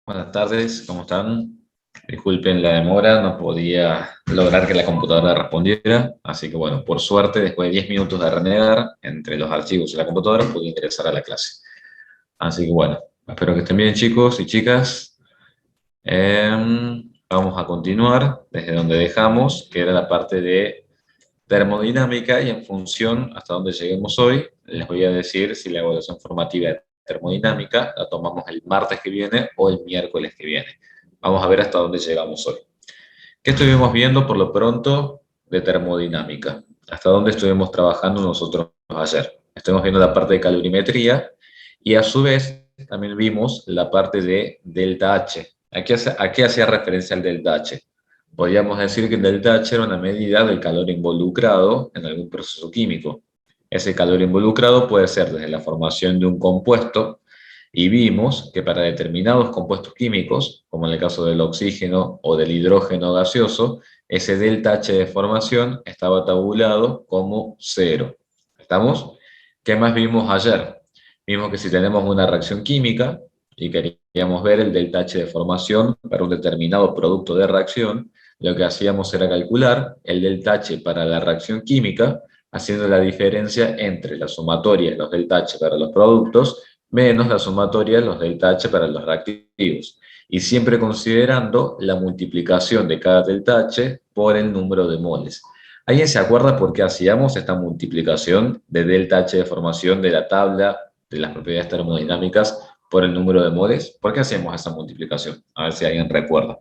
Buenas tardes, ¿cómo están? Disculpen la demora, no podía lograr que la computadora respondiera, así que bueno, por suerte, después de 10 minutos de renegar entre los archivos y la computadora, pude ingresar a la clase. Así que bueno, espero que estén bien chicos y chicas. Vamos a continuar desde donde dejamos, que era la parte de termodinámica, y en función hasta donde lleguemos hoy, les voy a decir si la evaluación formativa de termodinámica la tomamos el martes que viene o el miércoles que viene. Vamos a ver hasta dónde llegamos hoy. ¿Qué estuvimos viendo por lo pronto de termodinámica? ¿Hasta dónde estuvimos trabajando nosotros ayer? Estuvimos viendo la parte de calorimetría y a su vez también vimos la parte de delta H. ¿A qué hacía referencia el delta H? Podríamos decir que el delta H era una medida del calor involucrado en algún proceso químico. Ese calor involucrado puede ser desde la formación de un compuesto, y vimos que para determinados compuestos químicos, como en el caso del oxígeno o del hidrógeno gaseoso, ese delta H de formación estaba tabulado como cero. ¿Estamos? ¿Qué más vimos ayer? Vimos que si tenemos una reacción química y queríamos ver el delta H de formación para un determinado producto de reacción, lo que hacíamos era calcular el delta H para la reacción química, haciendo la diferencia entre la sumatoria de los delta H para los productos menos la sumatoria de los delta H para los reactivos, y siempre considerando la multiplicación de cada delta H por el número de moles. ¿Alguien se acuerda por qué hacíamos esta multiplicación de delta H de formación de la tabla de las propiedades termodinámicas por el número de moles? ¿Por qué hacemos esa multiplicación? A ver si alguien recuerda.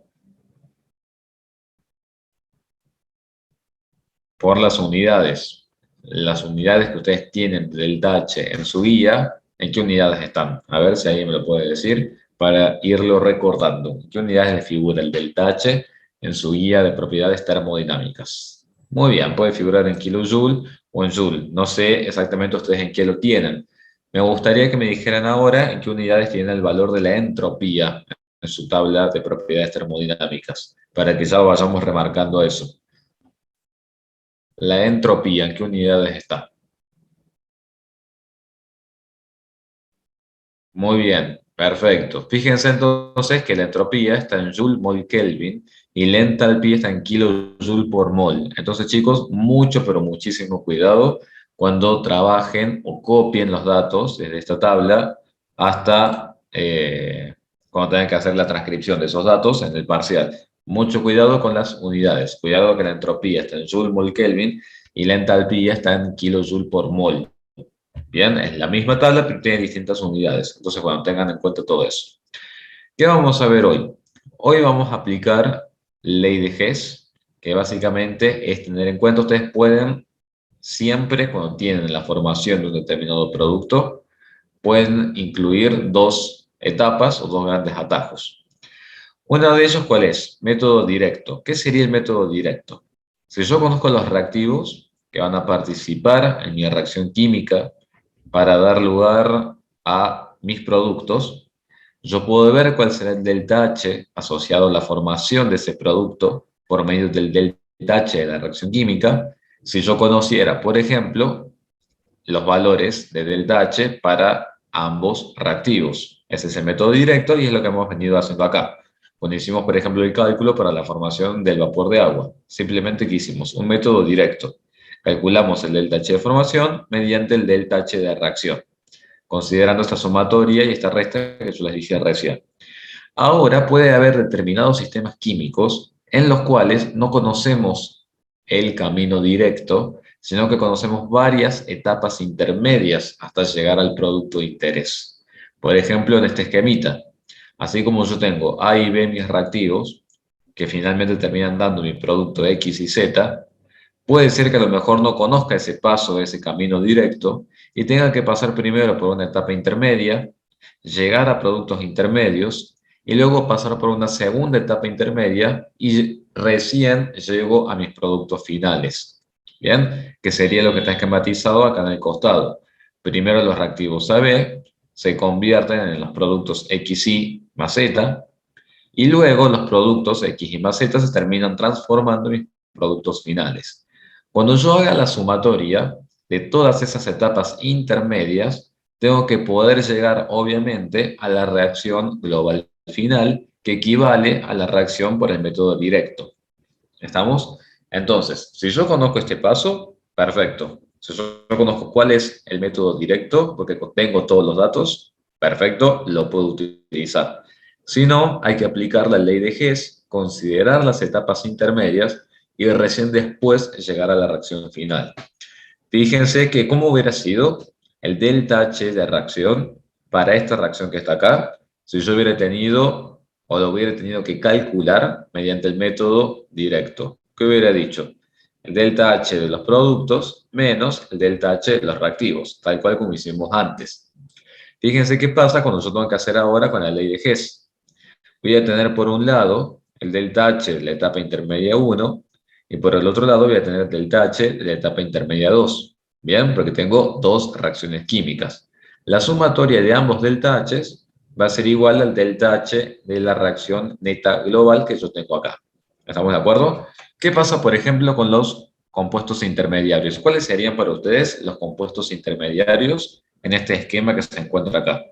Por las unidades. Las unidades que ustedes tienen del H en su guía, ¿en qué unidades están? A ver si alguien me lo puede decir para irlo recordando. ¿En qué unidades le figura el delta H en su guía de propiedades termodinámicas? Muy bien, puede figurar en kilojoule o en joule. No sé exactamente ustedes en qué lo tienen. Me gustaría que me dijeran ahora en qué unidades tienen el valor de la entropía en su tabla de propiedades termodinámicas, para que ya vayamos remarcando eso. La entropía, ¿en qué unidades está? Muy bien, perfecto. Fíjense entonces que la entropía está en Joule mol Kelvin y la entalpía está en kilojoule por mol. Entonces, chicos, mucho, pero muchísimo cuidado cuando trabajen o copien los datos desde esta tabla hasta cuando tengan que hacer la transcripción de esos datos en el parcial. Mucho cuidado con las unidades. Cuidado que la entropía está en Joule mol Kelvin y la entalpía está en kilojoule por mol. Bien, es la misma tabla, pero tiene distintas unidades. Entonces, bueno, tengan en cuenta todo eso. ¿Qué vamos a ver hoy? Hoy vamos a aplicar ley de Hess, que básicamente es tener en cuenta, ustedes pueden siempre, cuando tienen la formación de un determinado producto, pueden incluir dos etapas o dos grandes atajos. Uno de ellos, ¿cuál es? Método directo. ¿Qué sería el método directo? Si yo conozco los reactivos que van a participar en mi reacción química para dar lugar a mis productos, yo puedo ver cuál será el delta H asociado a la formación de ese producto por medio del delta H de la reacción química, si yo conociera, por ejemplo, los valores de delta H para ambos reactivos. Ese es el método directo y es lo que hemos venido haciendo acá. Cuando hicimos, por ejemplo, el cálculo para la formación del vapor de agua, simplemente que hicimos un método directo. Calculamos el delta H de formación mediante el delta H de reacción, considerando esta sumatoria y esta resta que yo les dije recién. Ahora puede haber determinados sistemas químicos en los cuales no conocemos el camino directo, sino que conocemos varias etapas intermedias hasta llegar al producto de interés. Por ejemplo, en este esquemita, así como yo tengo A y B mis reactivos, que finalmente terminan dando mi producto X y Z, puede ser que a lo mejor no conozca ese paso, ese camino directo, y tenga que pasar primero por una etapa intermedia, llegar a productos intermedios, y luego pasar por una segunda etapa intermedia, y recién llego a mis productos finales. ¿Bien? Que sería lo que está esquematizado acá en el costado. Primero los reactivos AB se convierten en los productos XY más Z, y luego los productos X y más Z se terminan transformando en mis productos finales. Cuando yo haga la sumatoria de todas esas etapas intermedias, tengo que poder llegar, obviamente, a la reacción global final que equivale a la reacción por el método directo. ¿Estamos? Entonces, si yo conozco este paso, perfecto. Si yo conozco cuál es el método directo, porque tengo todos los datos, perfecto, lo puedo utilizar. Si no, hay que aplicar la ley de Hess, considerar las etapas intermedias y recién después llegar a la reacción final. Fíjense que cómo hubiera sido el delta H de reacción para esta reacción que está acá, si yo hubiera tenido o lo hubiera tenido que calcular mediante el método directo. ¿Qué hubiera dicho? El delta H de los productos menos el delta H de los reactivos, tal cual como hicimos antes. Fíjense qué pasa cuando yo tengo que hacer ahora con la ley de Hess. Voy a tener por un lado el delta H de la etapa intermedia 1 y por el otro lado voy a tener el delta H de la etapa intermedia 2. Bien, porque tengo dos reacciones químicas. La sumatoria de ambos delta H va a ser igual al delta H de la reacción neta global que yo tengo acá. ¿Estamos de acuerdo? ¿Qué pasa, por ejemplo, con los compuestos intermediarios? ¿Cuáles serían para ustedes los compuestos intermediarios en este esquema que se encuentra acá?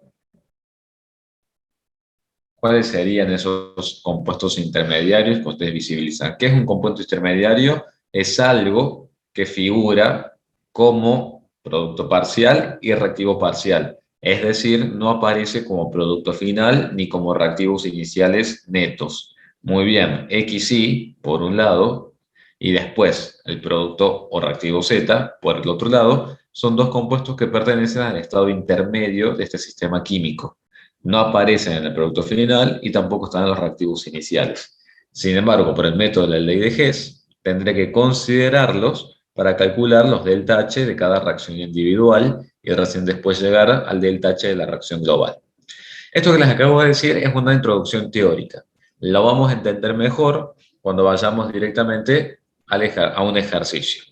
¿Cuáles serían esos compuestos intermediarios que ustedes visibilizan? ¿Qué es un compuesto intermediario? Es algo que figura como producto parcial y reactivo parcial. Es decir, no aparece como producto final ni como reactivos iniciales netos. Muy bien, XY por un lado y después el producto o reactivo Z por el otro lado son dos compuestos que pertenecen al estado intermedio de este sistema químico. No aparecen en el producto final y tampoco están en los reactivos iniciales. Sin embargo, por el método de la ley de Hess, tendré que considerarlos para calcular los delta H de cada reacción individual y recién después llegar al delta H de la reacción global. Esto que les acabo de decir es una introducción teórica. Lo vamos a entender mejor cuando vayamos directamente a un ejercicio.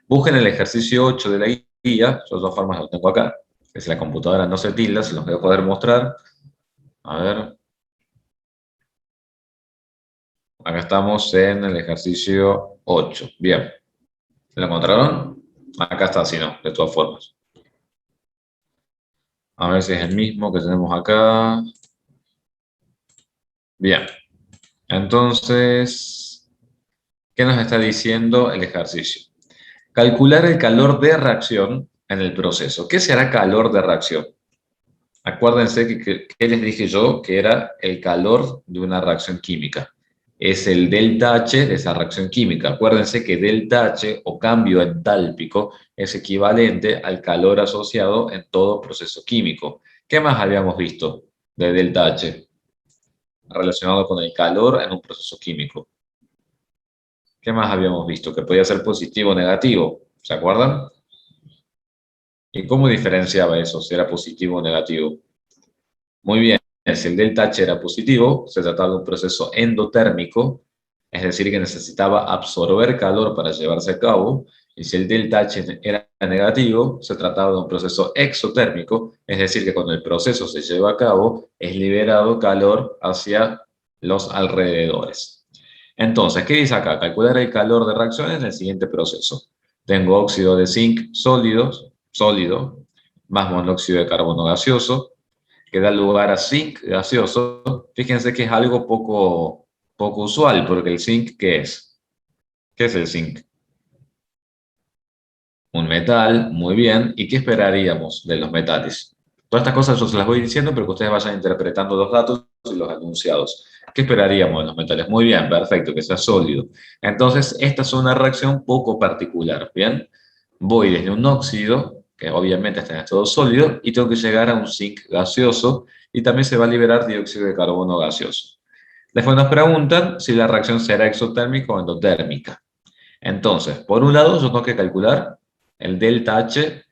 Busquen el ejercicio 8 de la guía, yo de todas formas lo tengo acá, que si la computadora no se tilda, se los voy a poder mostrar. A ver, acá estamos en el ejercicio 8. Bien, ¿lo encontraron? Acá está, si no, de todas formas. A ver si es el mismo que tenemos acá. Bien, entonces, ¿qué nos está diciendo el ejercicio? Calcular el calor de reacción en el proceso. ¿Qué será calor de reacción? Acuérdense que les dije yo que era el calor de una reacción química. Es el delta H de esa reacción química. Acuérdense que delta H o cambio entálpico es equivalente al calor asociado en todo proceso químico. ¿Qué más habíamos visto de delta H relacionado con el calor en un proceso químico? ¿Qué más habíamos visto? Que podía ser positivo o negativo. ¿Se acuerdan? ¿Y cómo diferenciaba eso, si era positivo o negativo? Muy bien, si el delta H era positivo, se trataba de un proceso endotérmico, es decir, que necesitaba absorber calor para llevarse a cabo, y si el delta H era negativo, se trataba de un proceso exotérmico, es decir, que cuando el proceso se lleva a cabo, es liberado calor hacia los alrededores. Entonces, ¿qué dice acá? Calcular el calor de reacción en el siguiente proceso. Tengo óxido de zinc sólido, más monóxido de carbono gaseoso, que da lugar a zinc gaseoso. Fíjense que es algo poco usual, porque el zinc, ¿qué es? ¿Qué es el zinc? Un metal, muy bien. ¿Y qué esperaríamos de los metales? Todas estas cosas yo se las voy diciendo, pero que ustedes vayan interpretando los datos y los enunciados. ¿Qué esperaríamos de los metales? Muy bien, perfecto, que sea sólido. Entonces, esta es una reacción poco particular, ¿bien? Voy desde un óxido, que obviamente está en estado sólido, y tengo que llegar a un zinc gaseoso, y también se va a liberar dióxido de carbono gaseoso. Después nos preguntan si la reacción será exotérmica o endotérmica. Entonces, por un lado, yo tengo que calcular el delta H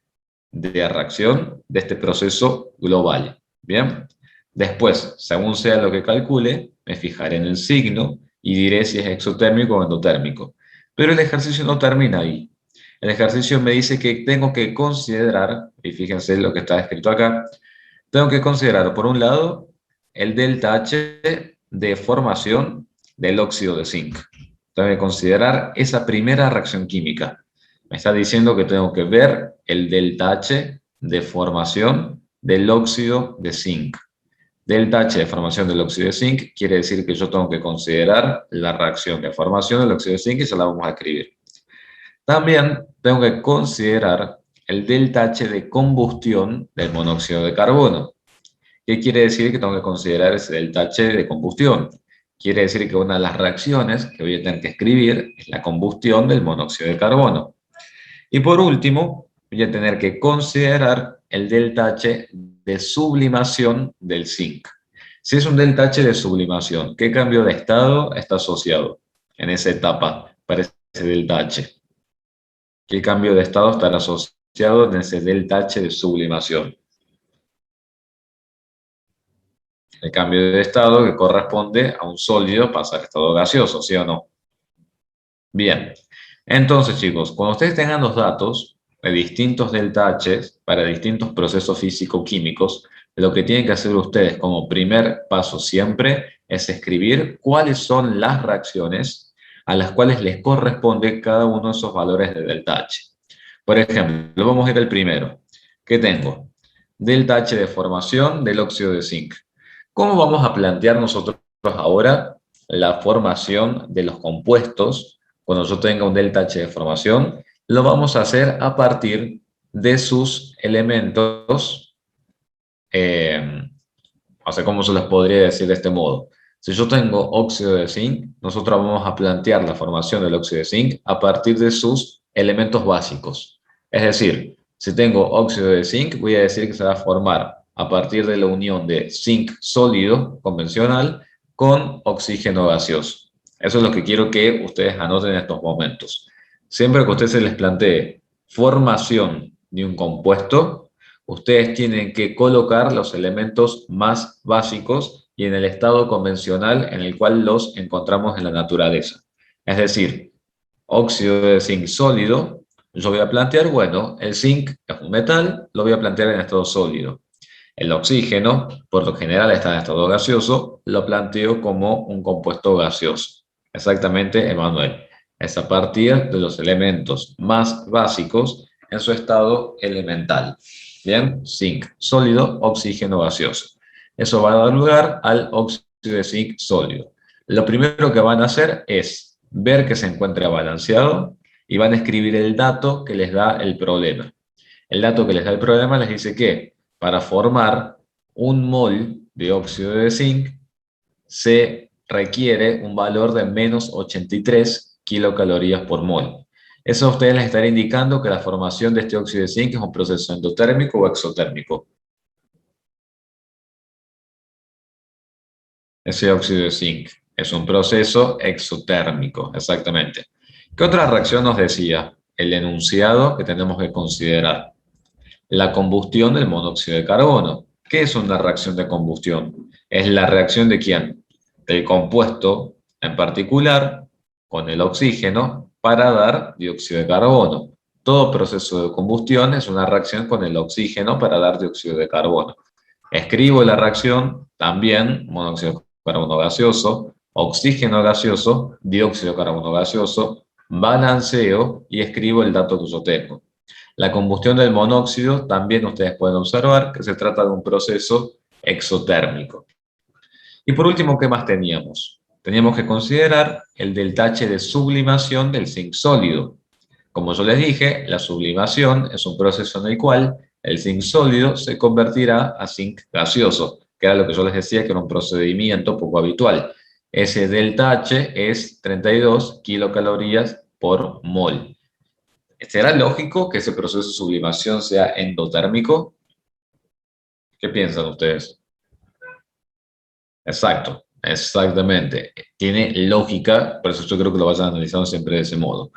de reacción de este proceso global. Bien. Después, según sea lo que calcule, me fijaré en el signo y diré si es exotérmico o endotérmico. Pero el ejercicio no termina ahí. El ejercicio me dice que tengo que considerar, y fíjense lo que está escrito acá, tengo que considerar, por un lado, el delta H de formación del óxido de zinc. Tengo que considerar esa primera reacción química. Me está diciendo que tengo que ver el delta H de formación del óxido de zinc. Delta H de formación del óxido de zinc quiere decir que yo tengo que considerar la reacción de formación del óxido de zinc y ya la vamos a escribir. También tengo que considerar el delta H de combustión del monóxido de carbono. ¿Qué quiere decir que tengo que considerar ese delta H de combustión? Quiere decir que una de las reacciones que voy a tener que escribir es la combustión del monóxido de carbono. Y por último, voy a tener que considerar el delta H de sublimación del zinc. Si es un delta H de sublimación, ¿qué cambio de estado está asociado en esa etapa para ese delta H? ¿Qué cambio de estado estará asociado en ese delta H de sublimación? El cambio de estado que corresponde a un sólido pasar a estado gaseoso, ¿sí o no? Bien, entonces chicos, cuando ustedes tengan los datos de distintos delta H para distintos procesos físico-químicos, lo que tienen que hacer ustedes como primer paso siempre es escribir cuáles son las reacciones a las cuales les corresponde cada uno de esos valores de delta H. Por ejemplo, vamos a ir al primero. ¿Qué tengo? Delta H de formación del óxido de zinc. ¿Cómo vamos a plantear nosotros ahora la formación de los compuestos cuando yo tenga un delta H de formación? Lo vamos a hacer a partir de sus elementos, o sea, ¿cómo se les podría decir de este modo? Si yo tengo óxido de zinc, nosotros vamos a plantear la formación del óxido de zinc a partir de sus elementos básicos. Es decir, si tengo óxido de zinc, voy a decir que se va a formar a partir de la unión de zinc sólido convencional con oxígeno gaseoso. Eso es lo que quiero que ustedes anoten en estos momentos. Siempre que a ustedes se les plantee formación de un compuesto, ustedes tienen que colocar los elementos más básicos y en el estado convencional en el cual los encontramos en la naturaleza. Es decir, óxido de zinc sólido, yo voy a plantear, bueno, el zinc es un metal, lo voy a plantear en estado sólido. El oxígeno, por lo general está en estado gaseoso, lo planteo como un compuesto gaseoso. Exactamente, Emanuel. Es a partir de los elementos más básicos en su estado elemental. Bien, zinc sólido, oxígeno gaseoso. Eso va a dar lugar al óxido de zinc sólido. Lo primero que van a hacer es ver que se encuentra balanceado y van a escribir el dato que les da el problema. El dato que les da el problema les dice que para formar un mol de óxido de zinc se requiere un valor de menos 83 kilocalorías por mol. Eso a ustedes les estará indicando que la formación de este óxido de zinc es un proceso endotérmico o exotérmico. Ese óxido de zinc es un proceso exotérmico, exactamente. ¿Qué otra reacción nos decía? El enunciado que tenemos que considerar. La combustión del monóxido de carbono. ¿Qué es una reacción de combustión? Es la reacción de quién? Del compuesto en particular con el oxígeno para dar dióxido de carbono. Todo proceso de combustión es una reacción con el oxígeno para dar dióxido de carbono. Escribo la reacción, también monóxido de carbono gaseoso, oxígeno gaseoso, dióxido de carbono gaseoso, balanceo y escribo el dato que yo tengo. La combustión del monóxido también ustedes pueden observar que se trata de un proceso exotérmico. Y por último, ¿qué más teníamos? Teníamos que considerar el delta H de sublimación del zinc sólido. Como yo les dije, la sublimación es un proceso en el cual el zinc sólido se convertirá a zinc gaseoso, que era lo que yo les decía que era un procedimiento poco habitual. Ese delta H es 32 kilocalorías por mol. ¿Será lógico que ese proceso de sublimación sea endotérmico? ¿Qué piensan ustedes? Exacto, exactamente. Tiene lógica, por eso yo creo que lo vayan analizando siempre de ese modo.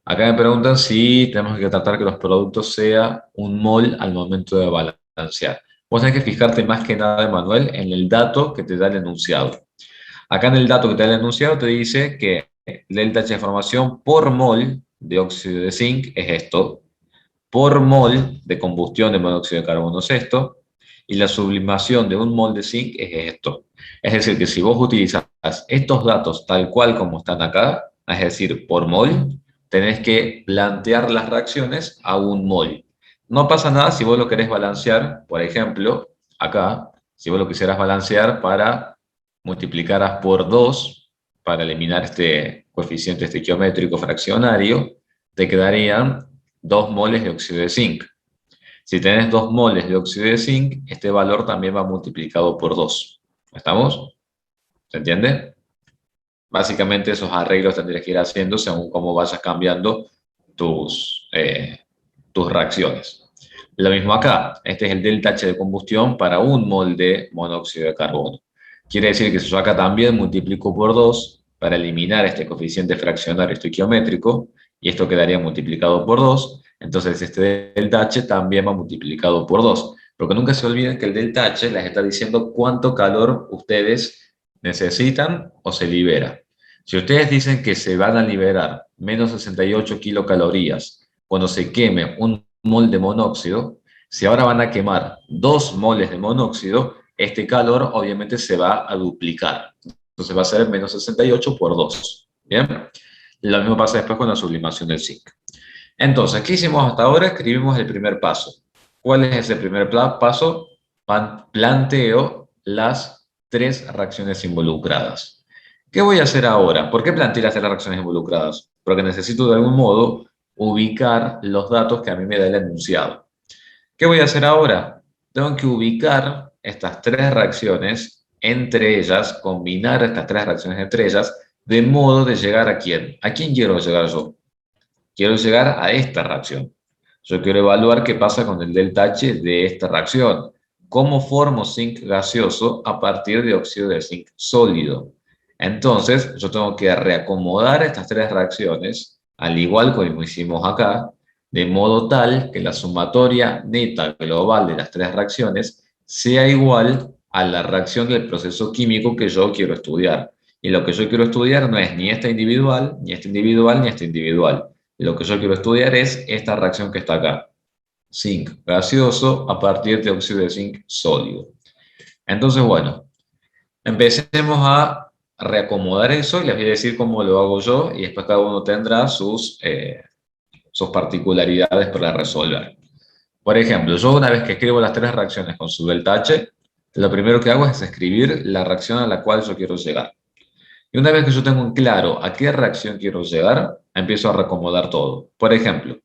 Acá me preguntan si tenemos que tratar que los productos sea un mol al momento de balancear. Vos tenés que fijarte más que nada, Manuel, en el dato que te da el enunciado. Acá en el dato que te da el enunciado te dice que el delta H de formación por mol de óxido de zinc es esto, por mol de combustión de monóxido de carbono es esto, y la sublimación de un mol de zinc es esto. Es decir, que si vos utilizas estos datos tal cual como están acá, es decir, por mol, tenés que plantear las reacciones a un mol. No pasa nada si vos lo querés balancear, por ejemplo, acá, Si vos lo quisieras balancear para multiplicaras por 2 para eliminar este coeficiente estequiométrico fraccionario, te quedarían 2 moles de óxido de zinc. Si tenés 2 moles de óxido de zinc, este valor también va multiplicado por 2. ¿Estamos? ¿Se entiende? Básicamente esos arreglos tendrías que ir haciendo según cómo vayas cambiando tus reacciones. Lo mismo acá, este es el delta H de combustión para un mol de monóxido de carbono. Quiere decir que si yo acá también multiplico por 2 para eliminar este coeficiente fraccionario estequiométrico, y esto quedaría multiplicado por 2, entonces este delta H también va multiplicado por 2. Porque nunca se olviden que el delta H les está diciendo cuánto calor ustedes necesitan o se libera. Si ustedes dicen que se van a liberar menos 68 kilocalorías cuando se queme un mol de monóxido, si ahora van a quemar 2 moles de monóxido, este calor obviamente se va a duplicar. Entonces va a ser menos 68 por 2. ¿Bien? Lo mismo pasa después con la sublimación del zinc. Entonces, ¿qué hicimos hasta ahora? Escribimos el primer paso. ¿Cuál es ese primer paso? Planteo las 3 reacciones involucradas. ¿Qué voy a hacer ahora? ¿Por qué planteé las 3 reacciones involucradas? Porque necesito de algún modo ubicar los datos que a mí me da el enunciado. ¿Qué voy a hacer ahora? Tengo que ubicar estas 3 reacciones entre ellas, combinar estas 3 reacciones entre ellas, de modo de llegar ¿a quién? ¿A quién quiero llegar yo? Quiero llegar a esta reacción. Yo quiero evaluar qué pasa con el delta H de esta reacción. ¿Cómo formo zinc gaseoso a partir de óxido de zinc sólido? Entonces, yo tengo que reacomodar estas 3 reacciones, al igual como hicimos acá, de modo tal que la sumatoria neta global de las 3 reacciones sea igual a la reacción del proceso químico que yo quiero estudiar. Y lo que yo quiero estudiar no es ni esta individual, ni esta individual, ni esta individual. Lo que yo quiero estudiar es esta reacción que está acá. Zinc gaseoso a partir de óxido de zinc sólido. Entonces, bueno, empecemos a reacomodar eso y les voy a decir cómo lo hago yo y después cada uno tendrá sus particularidades para resolver. Por ejemplo, yo una vez que escribo las 3 reacciones con su delta H, lo primero que hago es escribir la reacción a la cual yo quiero llegar. Y una vez que yo tengo en claro a qué reacción quiero llegar, empiezo a reacomodar todo. Por ejemplo,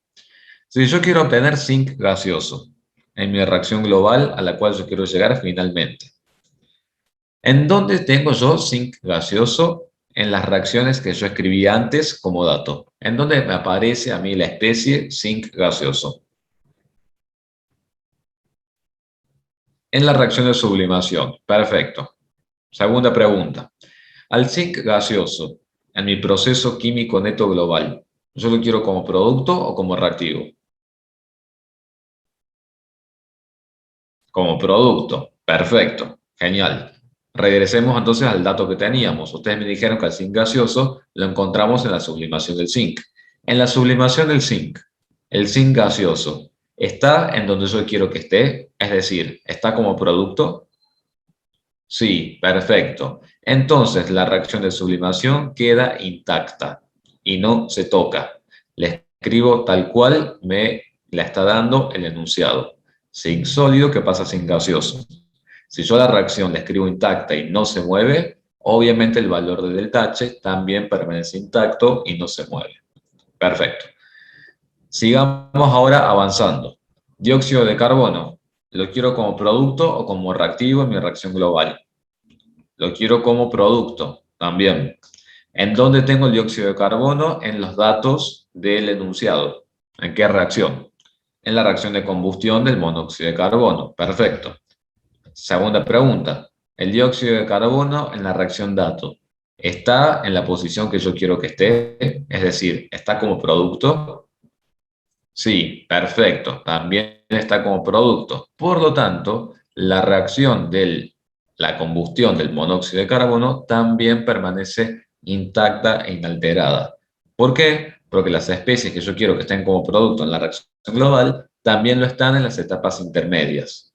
si yo quiero obtener zinc gaseoso en mi reacción global a la cual yo quiero llegar finalmente, ¿en dónde tengo yo zinc gaseoso en las reacciones que yo escribí antes como dato? ¿En dónde me aparece a mí la especie zinc gaseoso? En la reacción de sublimación. Perfecto. Segunda pregunta. Al zinc gaseoso, en mi proceso químico neto global, ¿yo lo quiero como producto o como reactivo? Como producto. Perfecto. Genial. Regresemos entonces al dato que teníamos. Ustedes me dijeron que el zinc gaseoso lo encontramos en la sublimación del zinc. En la sublimación del zinc, el zinc gaseoso está en donde yo quiero que esté, es decir, está como producto. Sí, perfecto. Entonces la reacción de sublimación queda intacta y no se toca. Le escribo tal cual me la está dando el enunciado. Zinc sólido que pasa a zinc gaseoso. Si yo la reacción la escribo intacta y no se mueve, obviamente el valor de delta H también permanece intacto y no se mueve. Perfecto. Sigamos ahora avanzando. Dióxido de carbono. ¿Lo quiero como producto o como reactivo en mi reacción global? Lo quiero como producto también. ¿En dónde tengo el dióxido de carbono? En los datos del enunciado. ¿En qué reacción? En la reacción de combustión del monóxido de carbono. Perfecto. Segunda pregunta. El dióxido de carbono en la reacción dato. ¿Está en la posición que yo quiero que esté? Es decir, ¿está como producto? Sí, perfecto. También está como producto. Por lo tanto, la reacción de la combustión del monóxido de carbono también permanece intacta e inalterada. ¿Por qué? Porque las especies que yo quiero que estén como producto en la reacción global también lo están en las etapas intermedias.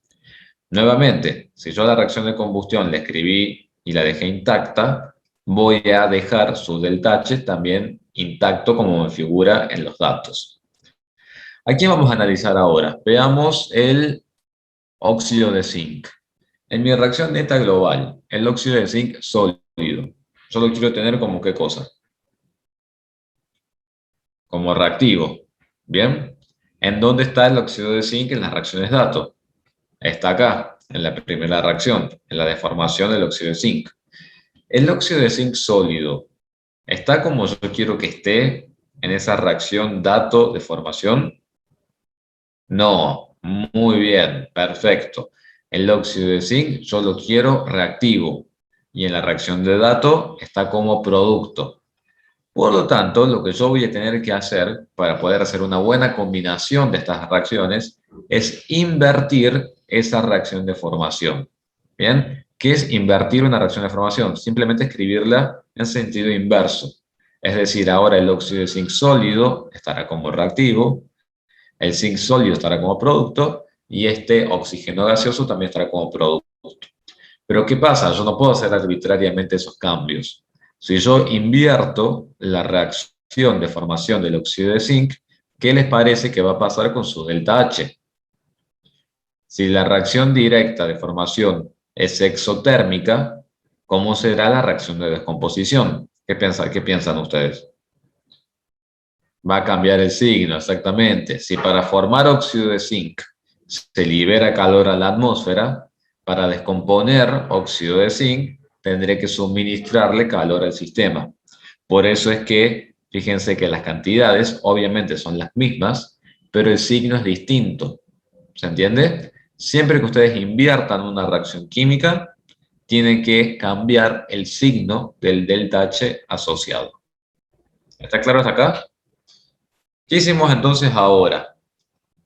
Nuevamente, si yo a la reacción de combustión le escribí y la dejé intacta, voy a dejar su delta H también intacto como me figura en los datos. ¿A quién vamos a analizar ahora? Veamos el óxido de zinc. En mi reacción neta global, el óxido de zinc sólido, solo quiero tener como qué cosa, como reactivo. ¿Bien? ¿En dónde está el óxido de zinc en las reacciones dato? Está acá, en la primera reacción, en la deformación del óxido de zinc. El óxido de zinc sólido está como yo quiero que esté en esa reacción dato de formación. No, muy bien, perfecto. El óxido de zinc yo lo quiero reactivo y en la reacción de dato está como producto. Por lo tanto, lo que yo voy a tener que hacer para poder hacer una buena combinación de estas reacciones es invertir esa reacción de formación. ¿Bien? ¿Qué es invertir una reacción de formación? Simplemente escribirla en sentido inverso. Es decir, ahora el óxido de zinc sólido estará como reactivo, el zinc sólido estará como producto y este oxígeno gaseoso también estará como producto. Pero ¿qué pasa? Yo no puedo hacer arbitrariamente esos cambios. Si yo invierto la reacción de formación del óxido de zinc, ¿qué les parece que va a pasar con su delta H? Si la reacción directa de formación es exotérmica, ¿cómo será la reacción de descomposición? Qué piensan ustedes? Va a cambiar el signo, exactamente. Si para formar óxido de zinc se libera calor a la atmósfera, para descomponer óxido de zinc tendré que suministrarle calor al sistema. Por eso es que, fíjense que las cantidades obviamente son las mismas, pero el signo es distinto. ¿Se entiende? Siempre que ustedes inviertan una reacción química, tienen que cambiar el signo del delta H asociado. ¿Está claro hasta acá? ¿Qué hicimos entonces ahora?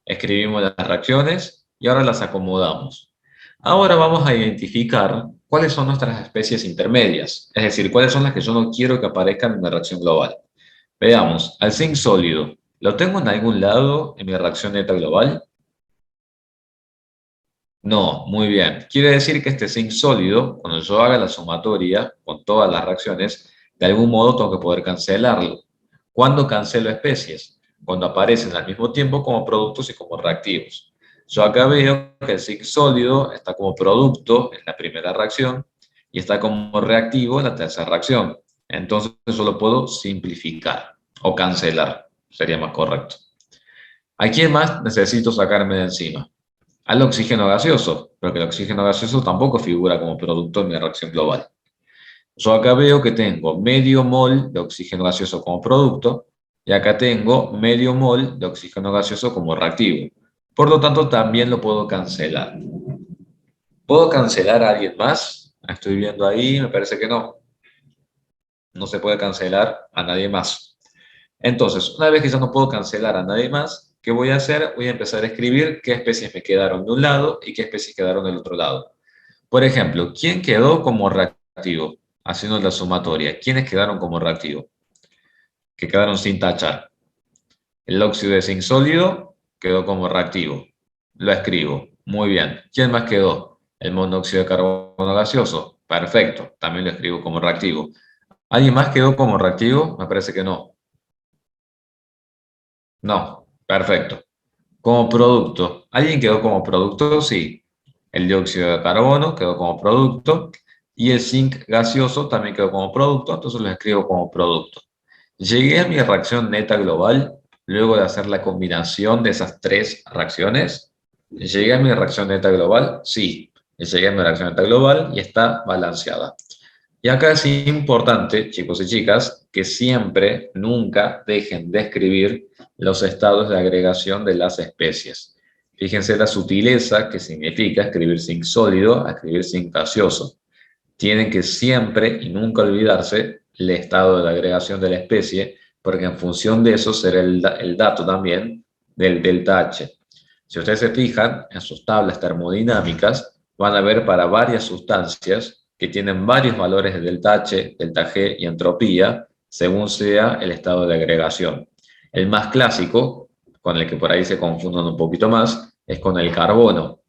Escribimos las reacciones y ahora las acomodamos. Ahora vamos a identificar cuáles son nuestras especies intermedias, es decir, cuáles son las que yo no quiero que aparezcan en mi reacción global. Veamos, al zinc sólido, ¿lo tengo en algún lado en mi reacción neta global? No, muy bien. Quiere decir que este zinc sólido, cuando yo haga la sumatoria con todas las reacciones, de algún modo tengo que poder cancelarlo. ¿Cuándo cancelo especies? Cuando aparecen al mismo tiempo como productos y como reactivos. Yo acá veo que el zinc sólido está como producto en la primera reacción y está como reactivo en la tercera reacción. Entonces yo lo puedo simplificar o cancelar, sería más correcto. ¿A quién más necesito sacarme de encima? Al oxígeno gaseoso, pero que el oxígeno gaseoso tampoco figura como producto en mi reacción global. Yo acá veo que tengo medio mol de oxígeno gaseoso como producto y acá tengo medio mol de oxígeno gaseoso como reactivo. Por lo tanto, también lo puedo cancelar. ¿Puedo cancelar a alguien más? Estoy viendo ahí, me parece que no. No se puede cancelar a nadie más. Entonces, una vez que ya no puedo cancelar a nadie más, ¿qué voy a hacer? Voy a empezar a escribir qué especies me quedaron de un lado y qué especies quedaron del otro lado. Por ejemplo, ¿quién quedó como reactivo? Haciendo la sumatoria. ¿Quiénes quedaron como reactivo? Que quedaron sin tachar. El óxido de zinc sólido quedó como reactivo. Lo escribo. Muy bien. ¿Quién más quedó? El monóxido de carbono gaseoso. Perfecto. También lo escribo como reactivo. ¿Alguien más quedó como reactivo? Me parece que no. No. Perfecto. Como producto. ¿Alguien quedó como producto? Sí. El dióxido de carbono quedó como producto y el zinc gaseoso también quedó como producto, entonces lo escribo como producto. Llegué a mi reacción neta global luego de hacer la combinación de esas tres reacciones. Llegué a mi reacción neta global, sí. Llegué a mi reacción neta global y está balanceada. Y acá es importante, chicos y chicas, que siempre, nunca dejen de escribir los estados de agregación de las especies. Fíjense la sutileza que significa escribir zinc sólido a escribir zinc gaseoso. Tienen que siempre y nunca olvidarse el estado de agregación de la especie, porque en función de eso será el dato también del delta H. Si ustedes se fijan en sus tablas termodinámicas, van a ver para varias sustancias que tienen varios valores de delta H, delta G y entropía, según sea el estado de agregación. El más clásico, con el que por ahí se confunden un poquito más, es con el carbono.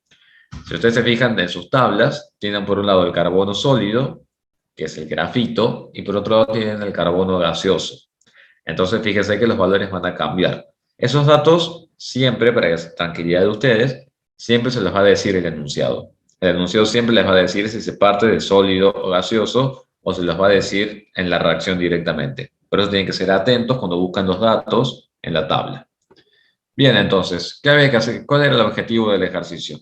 Si ustedes se fijan en sus tablas, tienen por un lado el carbono sólido, que es el grafito, y por otro lado tienen el carbono gaseoso. Entonces fíjense que los valores van a cambiar. Esos datos siempre, para la tranquilidad de ustedes, siempre se los va a decir el enunciado. El enunciado siempre les va a decir si se parte de sólido o gaseoso o se los va a decir en la reacción directamente. Por eso tienen que ser atentos cuando buscan los datos en la tabla. Bien, entonces, ¿qué había que hacer? ¿Cuál era el objetivo del ejercicio?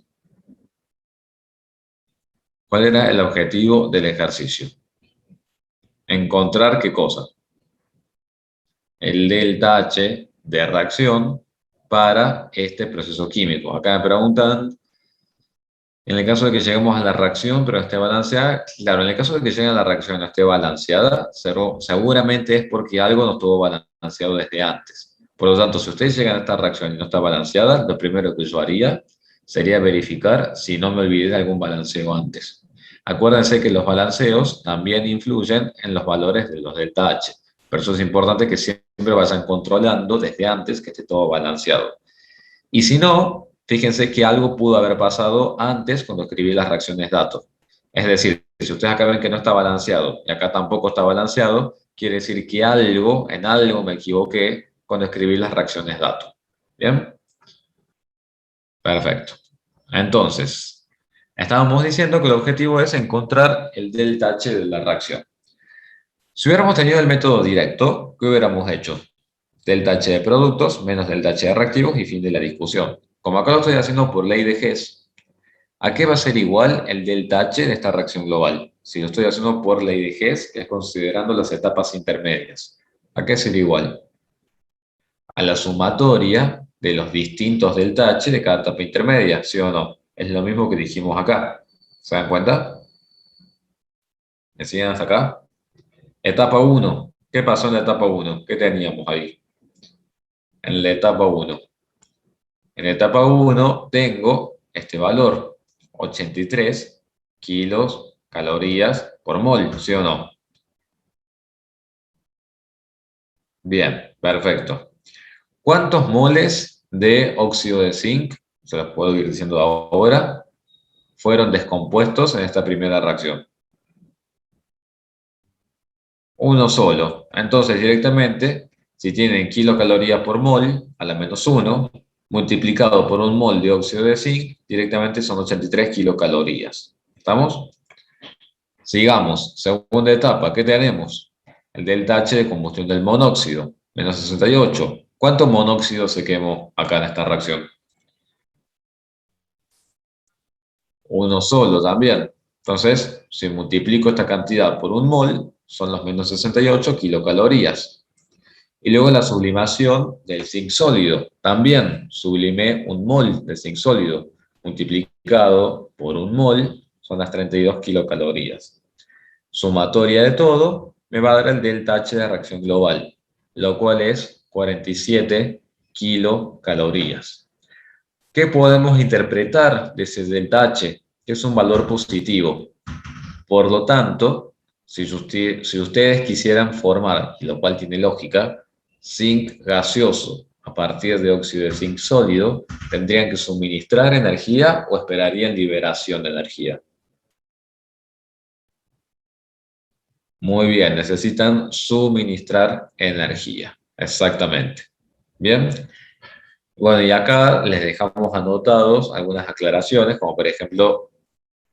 ¿Cuál era el objetivo del ejercicio? Encontrar qué cosa. El delta H de reacción para este proceso químico. Acá me preguntan, en el caso de que lleguemos a la reacción pero esté balanceada, claro, en el caso de que llegue a la reacción y no esté balanceada, seguramente es porque algo no estuvo balanceado desde antes. Por lo tanto, si ustedes llegan a esta reacción y no está balanceada, lo primero que yo haría sería verificar si no me olvidé de algún balanceo antes. Acuérdense que los balanceos también influyen en los valores de los delta H. Por eso es importante que siempre vayan controlando desde antes que esté todo balanceado. Y si no, fíjense que algo pudo haber pasado antes cuando escribí las reacciones datos. Es decir, si ustedes acá ven que no está balanceado y acá tampoco está balanceado, quiere decir que en algo me equivoqué cuando escribí las reacciones datos. ¿Bien? Perfecto. Entonces, estábamos diciendo que el objetivo es encontrar el delta H de la reacción. Si hubiéramos tenido el método directo, ¿qué hubiéramos hecho? Delta H de productos menos delta H de reactivos y fin de la discusión. Como acá lo estoy haciendo por ley de Hess, ¿a qué va a ser igual el delta H de esta reacción global? Si lo estoy haciendo por ley de Hess, que es considerando las etapas intermedias. ¿A qué sería igual? A la sumatoria de los distintos delta H de cada etapa intermedia, ¿sí o no? Es lo mismo que dijimos acá. ¿Se dan cuenta? ¿Me siguen hasta acá? Etapa 1. ¿Qué pasó en la etapa 1? ¿Qué teníamos ahí? En la etapa 1. En etapa 1 tengo este valor, 83 kilos calorías por mol, ¿sí o no? Bien, perfecto. ¿Cuántos moles de óxido de zinc, se los puedo ir diciendo ahora, fueron descompuestos en esta primera reacción? Uno solo. Entonces, directamente, si tienen kilocalorías por mol, a la menos 1, multiplicado por un mol de óxido de zinc, directamente son 83 kilocalorías. ¿Estamos? Sigamos. Segunda etapa, ¿qué tenemos? El delta H de combustión del monóxido, menos 68. ¿Cuánto monóxido se quemó acá en esta reacción? Uno solo también. Entonces, si multiplico esta cantidad por un mol, son los menos 68 kilocalorías. Y luego la sublimación del zinc sólido. También sublimé un mol de zinc sólido. Multiplicado por un mol, son las 32 kilocalorías. Sumatoria de todo, me va a dar el delta H de reacción global, lo cual es 47 kilocalorías. ¿Qué podemos interpretar de ese delta H? Que es un valor positivo. Por lo tanto, si ustedes quisieran formar, lo cual tiene lógica, zinc gaseoso a partir de óxido de zinc sólido, tendrían que suministrar energía o esperarían liberación de energía. Muy bien, necesitan suministrar energía. Exactamente. Bien. Bueno, y acá les dejamos anotados algunas aclaraciones, como por ejemplo,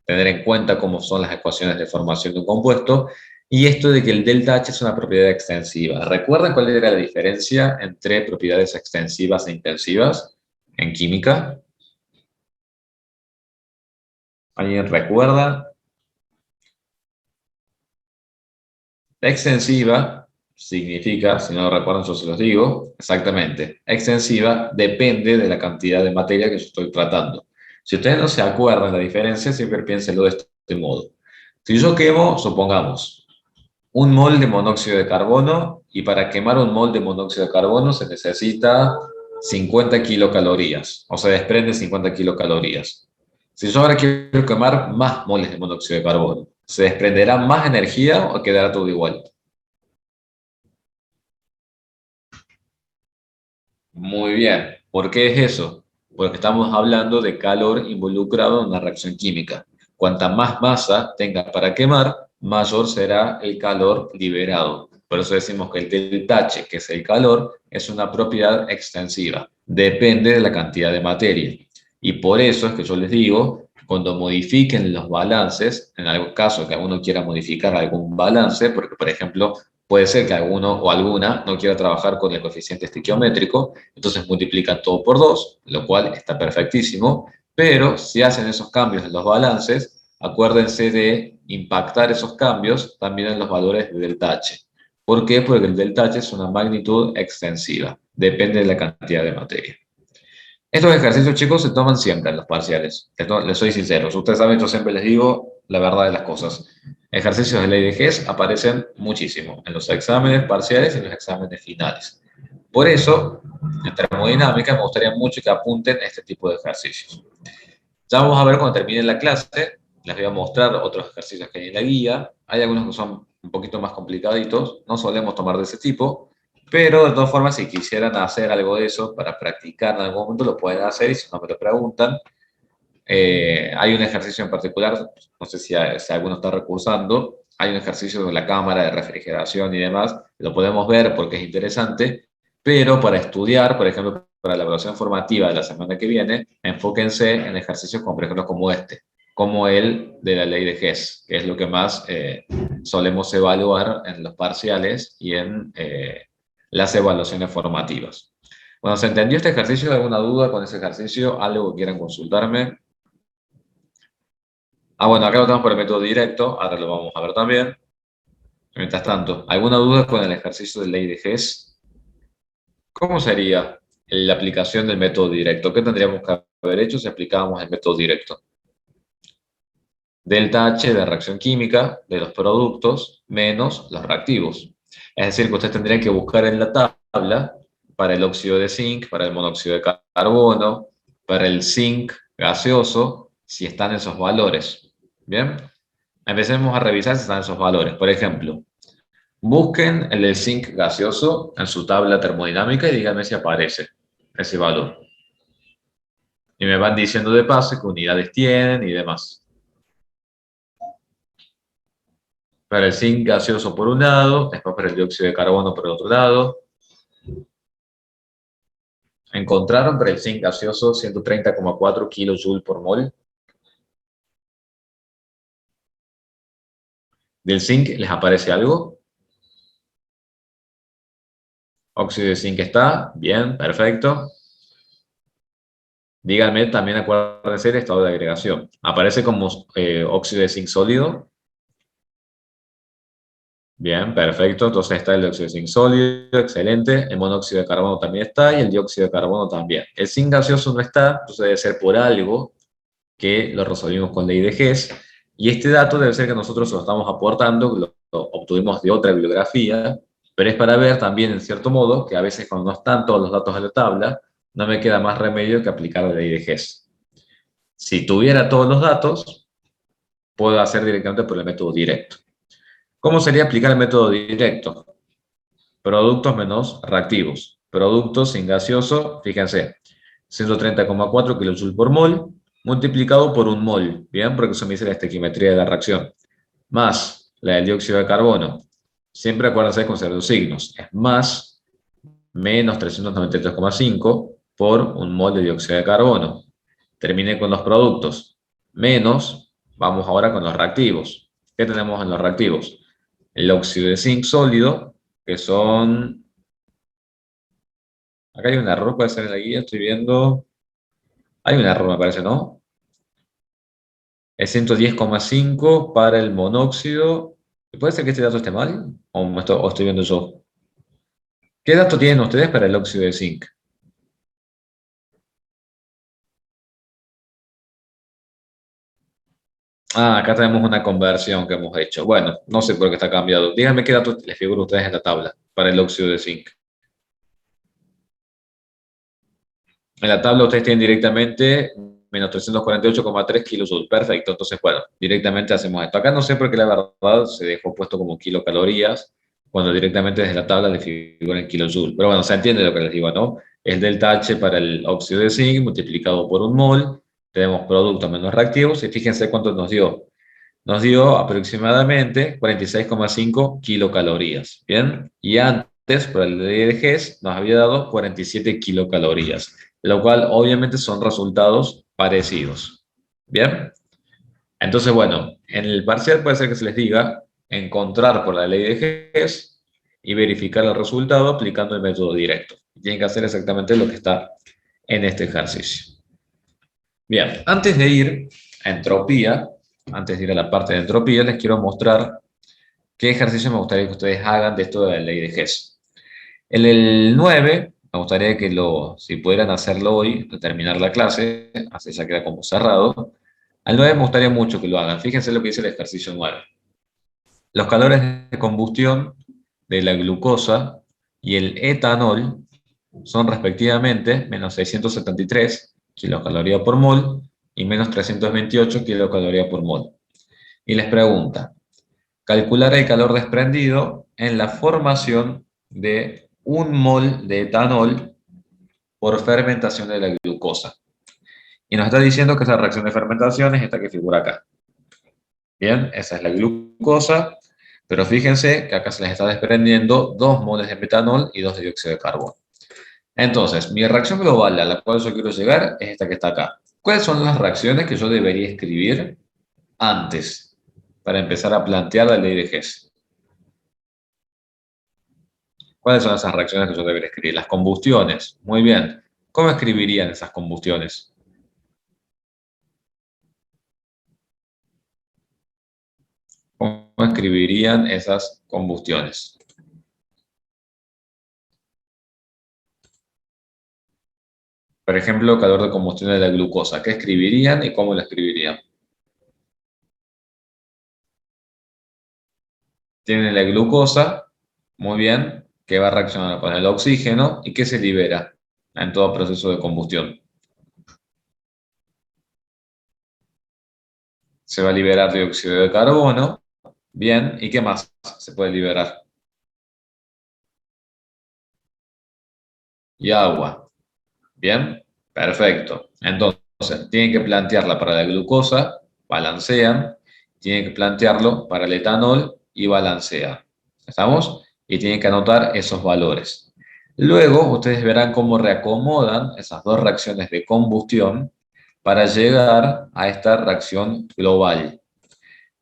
tener en cuenta cómo son las ecuaciones de formación de un compuesto, y esto de que el delta H es una propiedad extensiva. ¿Recuerdan cuál era la diferencia entre propiedades extensivas e intensivas en química? ¿Alguien recuerda? Extensiva significa, si no lo recuerdan, yo se los digo, exactamente. Extensiva depende de la cantidad de materia que yo estoy tratando. Si ustedes no se acuerdan la diferencia, siempre piénsenlo de este modo. Si yo quemo, supongamos, un mol de monóxido de carbono, y para quemar un mol de monóxido de carbono se necesita 50 kilocalorías, o se desprende 50 kilocalorías. Si yo ahora quiero quemar más moles de monóxido de carbono, ¿se desprenderá más energía o quedará todo igual? Muy bien. ¿Por qué es eso? Porque estamos hablando de calor involucrado en una reacción química. Cuanta más masa tenga para quemar, mayor será el calor liberado. Por eso decimos que el delta H, que es el calor, es una propiedad extensiva. Depende de la cantidad de materia. Y por eso es que yo les digo, cuando modifiquen los balances, en algún caso que alguno quiera modificar algún balance, porque por ejemplo puede ser que alguno o alguna no quiera trabajar con el coeficiente estequiométrico, entonces multiplican todo por 2, lo cual está perfectísimo, pero si hacen esos cambios en los balances, acuérdense de impactar esos cambios también en los valores de delta H. ¿Por qué? Porque el delta H es una magnitud extensiva, depende de la cantidad de materia. Estos ejercicios, chicos, se toman siempre en los parciales. Les soy sincero. Ustedes saben, yo siempre les digo la verdad de las cosas. Ejercicios de ley de Hess aparecen muchísimo en los exámenes parciales y en los exámenes finales. Por eso, en termodinámica me gustaría mucho que apunten este tipo de ejercicios. Ya vamos a ver cuando termine la clase, les voy a mostrar otros ejercicios que hay en la guía. Hay algunos que son un poquito más complicaditos, no solemos tomar de ese tipo, pero de todas formas, si quisieran hacer algo de eso para practicar en algún momento, lo pueden hacer y si no me lo preguntan. Hay un ejercicio en particular, no sé si alguno está recursando, hay un ejercicio de la cámara de refrigeración y demás, lo podemos ver porque es interesante, pero para estudiar, por ejemplo, para la evaluación formativa de la semana que viene, enfóquense en ejercicios como, por ejemplo, como este, como el de la ley de Hess, que es lo que más solemos evaluar en los parciales y en las evaluaciones formativas. Bueno, ¿se entendió este ejercicio? ¿Alguna duda con ese ejercicio? ¿Algo que quieran consultarme? Bueno, acá lo tenemos por el método directo, ahora lo vamos a ver también. Mientras tanto, ¿alguna duda con el ejercicio de ley de Hess? ¿Cómo sería la aplicación del método directo? ¿Qué tendríamos que haber hecho si aplicábamos el método directo? Delta H de reacción química de los productos menos los reactivos. Es decir, que ustedes tendrían que buscar en la tabla para el óxido de zinc, para el monóxido de carbono, para el zinc gaseoso, si están esos valores. ¿Bien? Empecemos a revisar si están esos valores. Por ejemplo, busquen el del zinc gaseoso en su tabla termodinámica y díganme si aparece ese valor. Y me van diciendo de paso qué unidades tienen y demás. Para el zinc gaseoso por un lado, después para el dióxido de carbono por el otro lado. Encontraron para el zinc gaseoso 130,4 kJ por mol. ¿Del zinc les aparece algo? Óxido de zinc está, bien, perfecto. Díganme también, acuérdense del estado de agregación. ¿Aparece como óxido de zinc sólido? Bien, perfecto. Entonces está el dióxido de zinc sólido, excelente. El monóxido de carbono también está y el dióxido de carbono también. El zinc gaseoso no está, entonces debe ser por algo que lo resolvimos con ley de Hess. Y este dato debe ser que nosotros lo estamos aportando, lo obtuvimos de otra bibliografía, pero es para ver también, en cierto modo, que a veces cuando no están todos los datos en la tabla, no me queda más remedio que aplicar la ley de Hess. Si tuviera todos los datos, puedo hacer directamente por el método directo. ¿Cómo sería aplicar el método directo? Productos menos reactivos. Productos sin gaseoso, fíjense, 130,4 kJ por mol, multiplicado por un mol, ¿bien? Porque eso me dice la estequiometría de la reacción. Más la del dióxido de carbono. Siempre acuérdense de considerar los signos. Es más menos 393,5 por un mol de dióxido de carbono. Terminé con los productos. Menos, vamos ahora con los reactivos. ¿Qué tenemos en los reactivos? El óxido de zinc sólido, que son... Acá hay un error, puede ser en la guía, estoy viendo... Hay un error, me parece, ¿no? Es 110,5 para el monóxido. ¿Puede ser que este dato esté mal? ¿O estoy viendo yo? ¿Qué dato tienen ustedes para el óxido de zinc? Acá tenemos una conversión que hemos hecho. Bueno, no sé por qué está cambiado. Díganme qué datos les figura a ustedes en la tabla para el óxido de zinc. En la tabla ustedes tienen directamente menos 348,3 kilojoules. Perfecto, entonces, bueno, directamente hacemos esto. Acá no sé por qué la verdad se dejó puesto como kilocalorías, cuando directamente desde la tabla le figura en kilojoules. Pero bueno, se entiende lo que les digo, ¿no? El delta H para el óxido de zinc multiplicado por un mol, tenemos productos menos reactivos, y fíjense cuánto nos dio. Nos dio aproximadamente 46,5 kilocalorías, ¿bien? Y antes, por el de Hess, nos había dado 47 kilocalorías, lo cual obviamente son resultados parecidos, ¿bien? Entonces, bueno, en el parcial puede ser que se les diga encontrar por la ley de Hess y verificar el resultado aplicando el método directo. Tienen que hacer exactamente lo que está en este ejercicio. Bien, antes de ir a entropía, antes de ir a la parte de entropía, les quiero mostrar qué ejercicio me gustaría que ustedes hagan de esto de la ley de Hess. El 9, me gustaría que si pudieran hacerlo hoy, al terminar la clase, así ya queda como cerrado. Al 9 me gustaría mucho que lo hagan. Fíjense lo que dice el ejercicio 9. Los calores de combustión de la glucosa y el etanol son respectivamente menos 673 kilocalorías por mol y menos 328 kilocalorías por mol. Y les pregunta, calcular el calor desprendido en la formación de un mol de etanol por fermentación de la glucosa. Y nos está diciendo que esa reacción de fermentación es esta que figura acá. Bien, esa es la glucosa, pero fíjense que acá se les está desprendiendo 2 moles de metanol y 2 de dióxido de carbono. Entonces, mi reacción global a la cual yo quiero llegar es esta que está acá. ¿Cuáles son las reacciones que yo debería escribir antes para empezar a plantear la ley de Hess? ¿Cuáles son esas reacciones que yo debería escribir? Las combustiones. Muy bien. ¿Cómo escribirían esas combustiones? ¿Cómo escribirían esas combustiones? Por ejemplo, calor de combustión de la glucosa. ¿Qué escribirían y cómo lo escribirían? Tienen la glucosa, muy bien, que va a reaccionar con el oxígeno y que se libera en todo proceso de combustión. Se va a liberar dióxido de carbono, bien, ¿y qué más se puede liberar? Y agua, bien, perfecto. Entonces, tienen que plantearla para la glucosa, balancean, tienen que plantearlo para el etanol y balancean. ¿Estamos? Y tienen que anotar esos valores. Luego, ustedes verán cómo reacomodan esas dos reacciones de combustión para llegar a esta reacción global.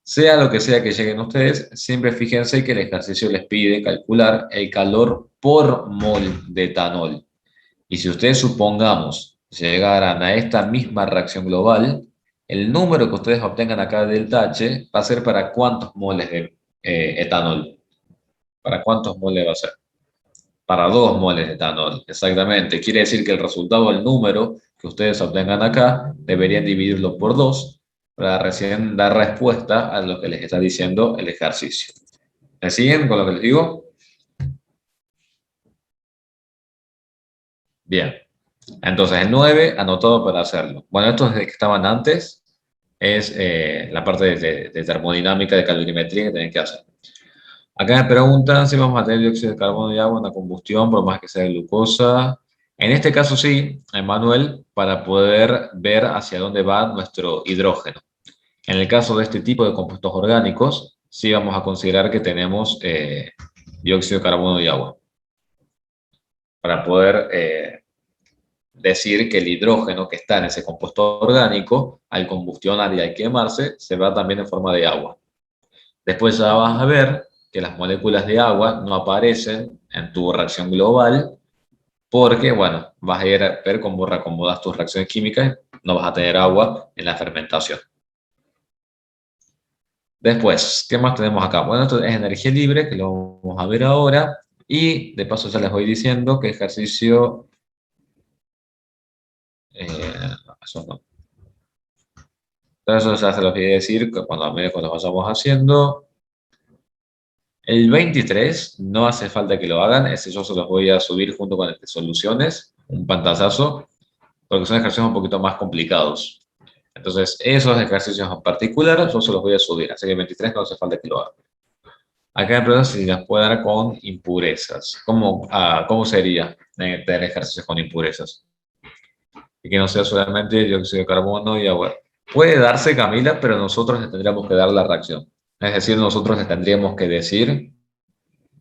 Sea lo que sea que lleguen ustedes, siempre fíjense que el ejercicio les pide calcular el calor por mol de etanol. Y si ustedes, supongamos, llegaran a esta misma reacción global, el número que ustedes obtengan acá del H va a ser para cuántos moles de etanol. ¿Para cuántos moles va a ser? Para 2 moles de etanol, exactamente. Quiere decir que el resultado, el número que ustedes obtengan acá, deberían dividirlo por 2 para recién dar respuesta a lo que les está diciendo el ejercicio. ¿Me siguen con lo que les digo? Bien. Entonces, el 9 anotado para hacerlo. Bueno, estos que estaban antes es la parte de termodinámica, de calorimetría que tienen que hacer. Acá me preguntan si vamos a tener dióxido de carbono y agua en la combustión, por más que sea glucosa. En este caso sí, Emanuel, para poder ver hacia dónde va nuestro hidrógeno. En el caso de este tipo de compuestos orgánicos, sí vamos a considerar que tenemos dióxido de carbono y agua. Para poder decir que el hidrógeno que está en ese compuesto orgánico, al combustionar y al quemarse, se va también en forma de agua. Después ya vas a ver que las moléculas de agua no aparecen en tu reacción global porque, bueno, vas a ir a ver cómo reacomodas tus reacciones químicas, no vas a tener agua en la fermentación. Después, ¿qué más tenemos acá? Bueno, esto es energía libre, que lo vamos a ver ahora, y de paso ya les voy diciendo que ejercicio... eso no. Entonces, eso ya se los voy a decir que cuando, a medida que lo vayamos haciendo. El 23 no hace falta que lo hagan, ese yo se los voy a subir junto con el de soluciones, un pantallazo, porque son ejercicios un poquito más complicados. Entonces, esos ejercicios en particular yo se los voy a subir, así que el 23 no hace falta que lo hagan. Acá me preguntan si las puedo dar con impurezas. ¿Cómo sería tener ejercicios con impurezas? Y que no sea solamente dióxido de carbono y agua. Puede darse, Camila, pero nosotros le tendríamos que dar la reacción. Es decir, nosotros le tendríamos que decir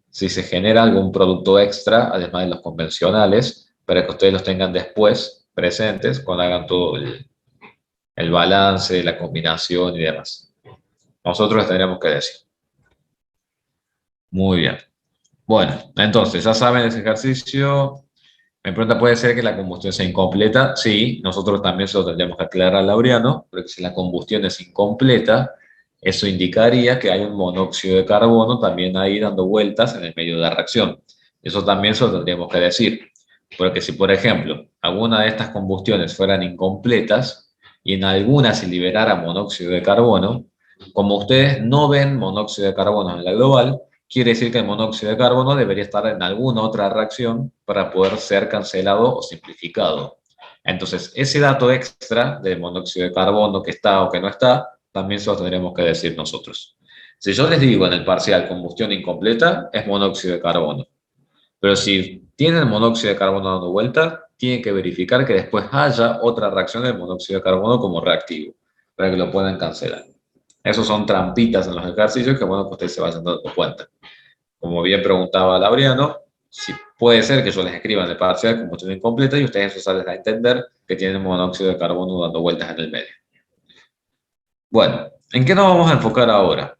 si se genera algún producto extra, además de los convencionales, para que ustedes los tengan después presentes cuando hagan todo el balance, la combinación y demás. Nosotros les tendríamos que decir. Muy bien. Bueno, entonces, ya saben ese ejercicio. Me pregunta, ¿puede ser que la combustión sea incompleta? Sí, nosotros también se lo tendríamos que aclarar a Laureano, porque si la combustión es incompleta, eso indicaría que hay un monóxido de carbono también ahí dando vueltas en el medio de la reacción. Eso también se lo tendríamos que decir. Porque si, por ejemplo, alguna de estas combustiones fueran incompletas y en alguna se liberara monóxido de carbono, como ustedes no ven monóxido de carbono en la global, quiere decir que el monóxido de carbono debería estar en alguna otra reacción para poder ser cancelado o simplificado. Entonces, ese dato extra del monóxido de carbono que está o que no está, también se lo tendremos que decir nosotros. Si yo les digo en el parcial combustión incompleta, es monóxido de carbono. Pero si tienen monóxido de carbono dando vuelta, tienen que verificar que después haya otra reacción del monóxido de carbono como reactivo, para que lo puedan cancelar. Esos son trampitas en los ejercicios que bueno que ustedes se vayan dando cuenta. Como bien preguntaba Laureano, si puede ser que yo les escriba en el parcial combustión incompleta y ustedes eso salen a entender que tienen monóxido de carbono dando vueltas en el medio. Bueno, ¿en qué nos vamos a enfocar ahora?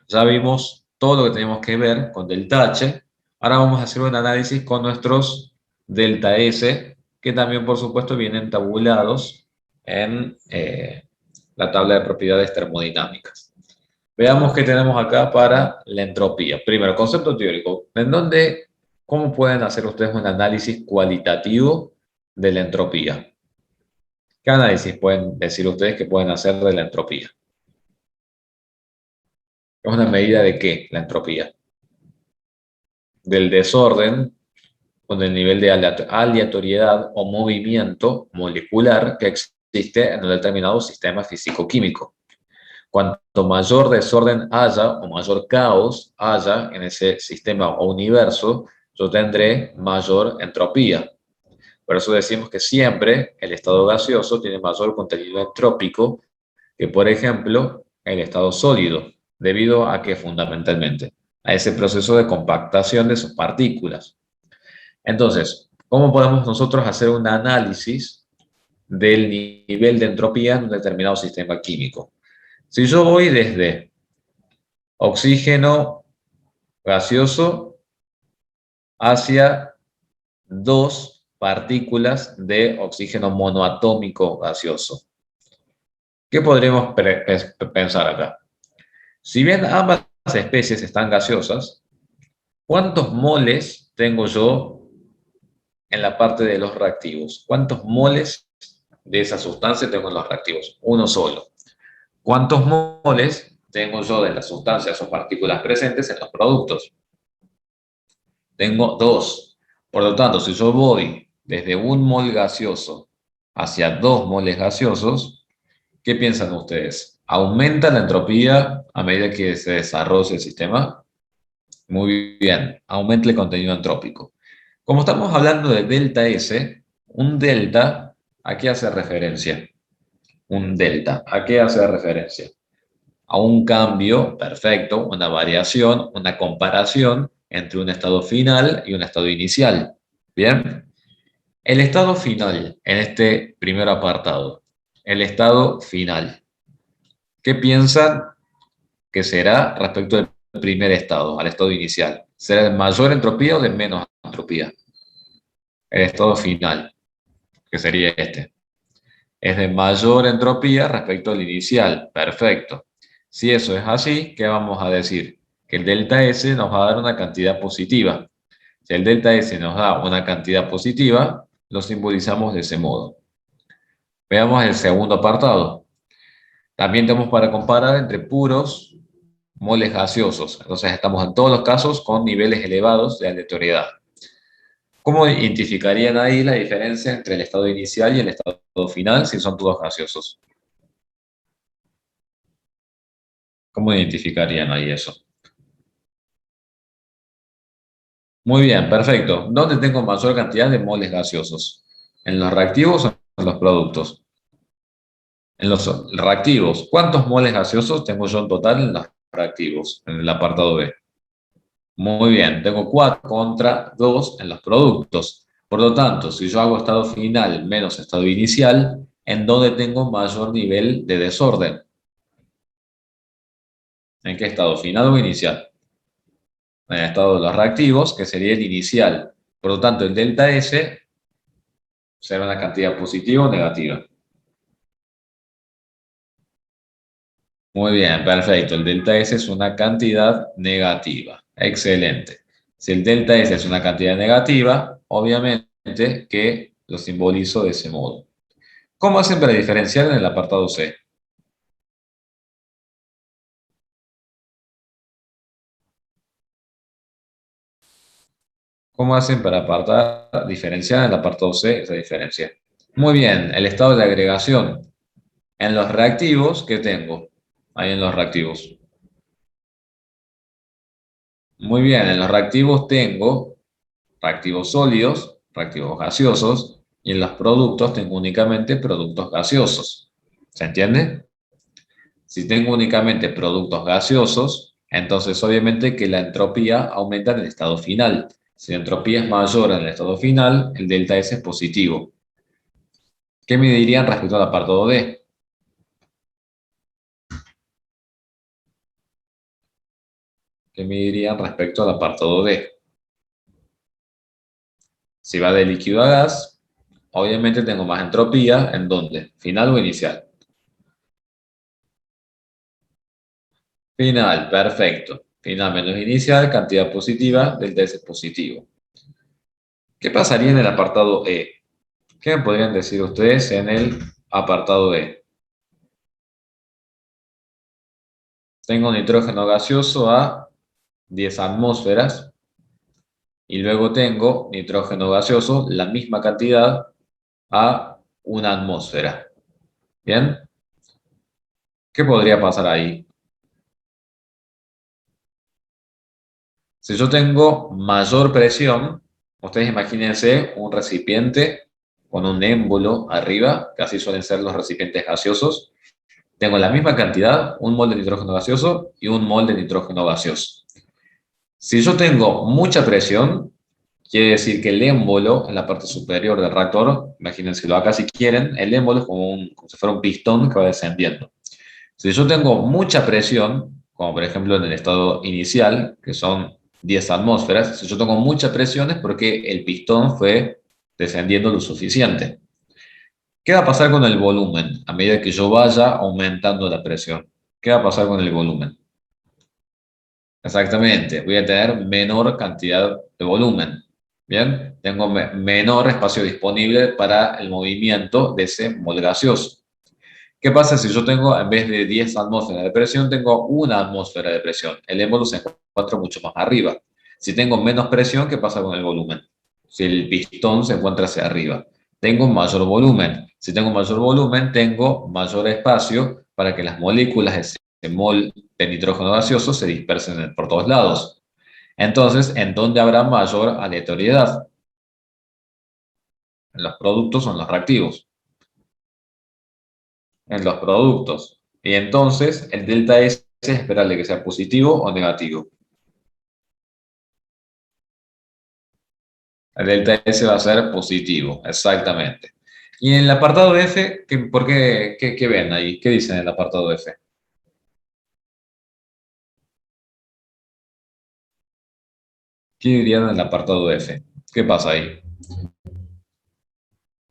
Ya vimos todo lo que tenemos que ver con delta H. Ahora vamos a hacer un análisis con nuestros delta S, que también por supuesto vienen tabulados en la tabla de propiedades termodinámicas. Veamos qué tenemos acá para la entropía. Primero, concepto teórico. ¿En dónde, cómo pueden hacer ustedes un análisis cualitativo de la entropía? ¿Qué análisis pueden decir ustedes que pueden hacer de la entropía? ¿Es una medida de qué, la entropía? Del desorden con el nivel de aleatoriedad o movimiento molecular que existe en un determinado sistema físico-químico. Cuanto mayor desorden haya o mayor caos haya en ese sistema o universo, yo tendré mayor entropía. Por eso decimos que siempre el estado gaseoso tiene mayor contenido entrópico que, por ejemplo, el estado sólido. ¿Debido a qué fundamentalmente? A ese proceso de compactación de sus partículas. Entonces, ¿cómo podemos nosotros hacer un análisis del nivel de entropía en un determinado sistema químico? Si yo voy desde oxígeno gaseoso hacia dos partículas de oxígeno monoatómico gaseoso, ¿qué podríamos pensar acá? Si bien ambas especies están gaseosas, ¿cuántos moles tengo yo en la parte de los reactivos? ¿Cuántos moles de esa sustancia tengo en los reactivos? Uno solo. ¿Cuántos moles tengo yo de las sustancias o partículas presentes en los productos? Tengo dos. Por lo tanto, si yo voy desde un mol gaseoso hacia dos moles gaseosos, ¿qué piensan ustedes? ¿Aumenta la entropía a medida que se desarrolla el sistema? Muy bien, aumenta el contenido entrópico. Como estamos hablando de delta S, un delta, ¿a qué hace referencia? Un delta, ¿a qué hace referencia? A un cambio perfecto, una variación, una comparación entre un estado final y un estado inicial. Bien, el estado final en este primer apartado, el estado final. ¿Qué piensan que será respecto al primer estado, al estado inicial? ¿Será de mayor entropía o de menos entropía? El estado final, que sería este. Es de mayor entropía respecto al inicial. Perfecto. Si eso es así, ¿qué vamos a decir? Que el delta S nos va a dar una cantidad positiva. Si el delta S nos da una cantidad positiva, lo simbolizamos de ese modo. Veamos el segundo apartado. También tenemos para comparar entre puros moles gaseosos. Entonces estamos en todos los casos con niveles elevados de aleatoriedad. ¿Cómo identificarían ahí la diferencia entre el estado inicial y el estado final si son todos gaseosos? ¿Cómo identificarían ahí eso? Muy bien, perfecto. ¿Dónde tengo mayor cantidad de moles gaseosos? ¿En los reactivos o en los productos? En los reactivos. ¿Cuántos moles gaseosos tengo yo en total en los reactivos? En el apartado B. Muy bien, tengo 4 contra 2 en los productos. Por lo tanto, si yo hago estado final menos estado inicial, en donde tengo mayor nivel de desorden. ¿En qué estado? ¿Final o inicial? En el estado de los reactivos, que sería el inicial. Por lo tanto, el delta S será una cantidad positiva o negativa. Muy bien, perfecto. El delta S es una cantidad negativa. Excelente. Si el delta S es una cantidad negativa, obviamente que lo simbolizo de ese modo. ¿Cómo hacen para diferenciar en el apartado C? ¿Cómo hacen para diferenciar en el apartado C esa diferencia? Muy bien, el estado de agregación. En los reactivos, ¿qué tengo? Ahí en los reactivos. Muy bien, en los reactivos tengo reactivos sólidos, reactivos gaseosos, y en los productos tengo únicamente productos gaseosos. ¿Se entiende? Si tengo únicamente productos gaseosos, entonces obviamente que la entropía aumenta en el estado final. Si la entropía es mayor en el estado final, el delta S es positivo. ¿Qué me dirían respecto al apartado D? ¿Qué me dirían respecto al apartado D? Si va de líquido a gas, obviamente tengo más entropía, ¿en dónde? ¿Final o inicial? Final, perfecto. Final menos inicial, cantidad positiva, delta S positivo. ¿Qué pasaría en el apartado E? ¿Qué me podrían decir ustedes en el apartado E? Tengo nitrógeno gaseoso a 10 atmósferas y luego tengo nitrógeno gaseoso, la misma cantidad, a una atmósfera. ¿Bien? ¿Qué podría pasar ahí? Si yo tengo mayor presión, ustedes imagínense un recipiente con un émbolo arriba, que así suelen ser los recipientes gaseosos. Tengo la misma cantidad, un mol de nitrógeno gaseoso y un mol de nitrógeno gaseoso. Si yo tengo mucha presión, quiere decir que el émbolo en la parte superior del reactor, imagínenselo acá si quieren, el émbolo es como si fuera un pistón que va descendiendo. Si yo tengo mucha presión, como por ejemplo en el estado inicial, que son 10 atmósferas, si yo tengo mucha presión es porque el pistón fue descendiendo lo suficiente. ¿Qué va a pasar con el volumen a medida que yo vaya aumentando la presión? ¿Qué va a pasar con el volumen? Exactamente, voy a tener menor cantidad de volumen. Bien, tengo menor espacio disponible para el movimiento de ese mol gaseoso. ¿Qué pasa si yo tengo, en vez de 10 atmósferas de presión, tengo una atmósfera de presión? El émbolo se encuentra mucho más arriba. Si tengo menos presión, ¿qué pasa con el volumen? Si el pistón se encuentra hacia arriba, tengo un mayor volumen. Si tengo mayor volumen, tengo mayor espacio para que las moléculas de ese mol de nitrógeno gaseoso se dispersen por todos lados. Entonces, ¿en dónde habrá mayor aleatoriedad? ¿En los productos o en los reactivos? En los productos. Y entonces el delta S es esperarle que sea positivo o negativo. El delta S va a ser positivo, exactamente. Y en el apartado F, ¿por qué ven ahí? ¿Qué dicen en el apartado F? ¿Qué dirían en el apartado F? ¿Qué pasa ahí?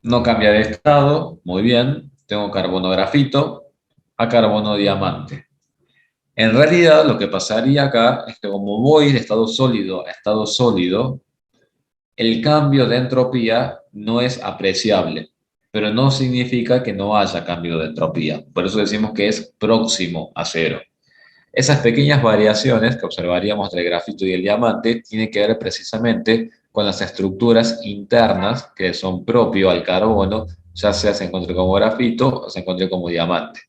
No cambia de estado, muy bien. Tengo carbono grafito a carbono diamante. En realidad, lo que pasaría acá es que como voy de estado sólido a estado sólido, el cambio de entropía no es apreciable, pero no significa que no haya cambio de entropía. Por eso decimos que es próximo a cero. Esas pequeñas variaciones que observaríamos del grafito y el diamante tienen que ver precisamente con las estructuras internas que son propio al carbono, ya sea se encuentre como grafito o se encuentre como diamante.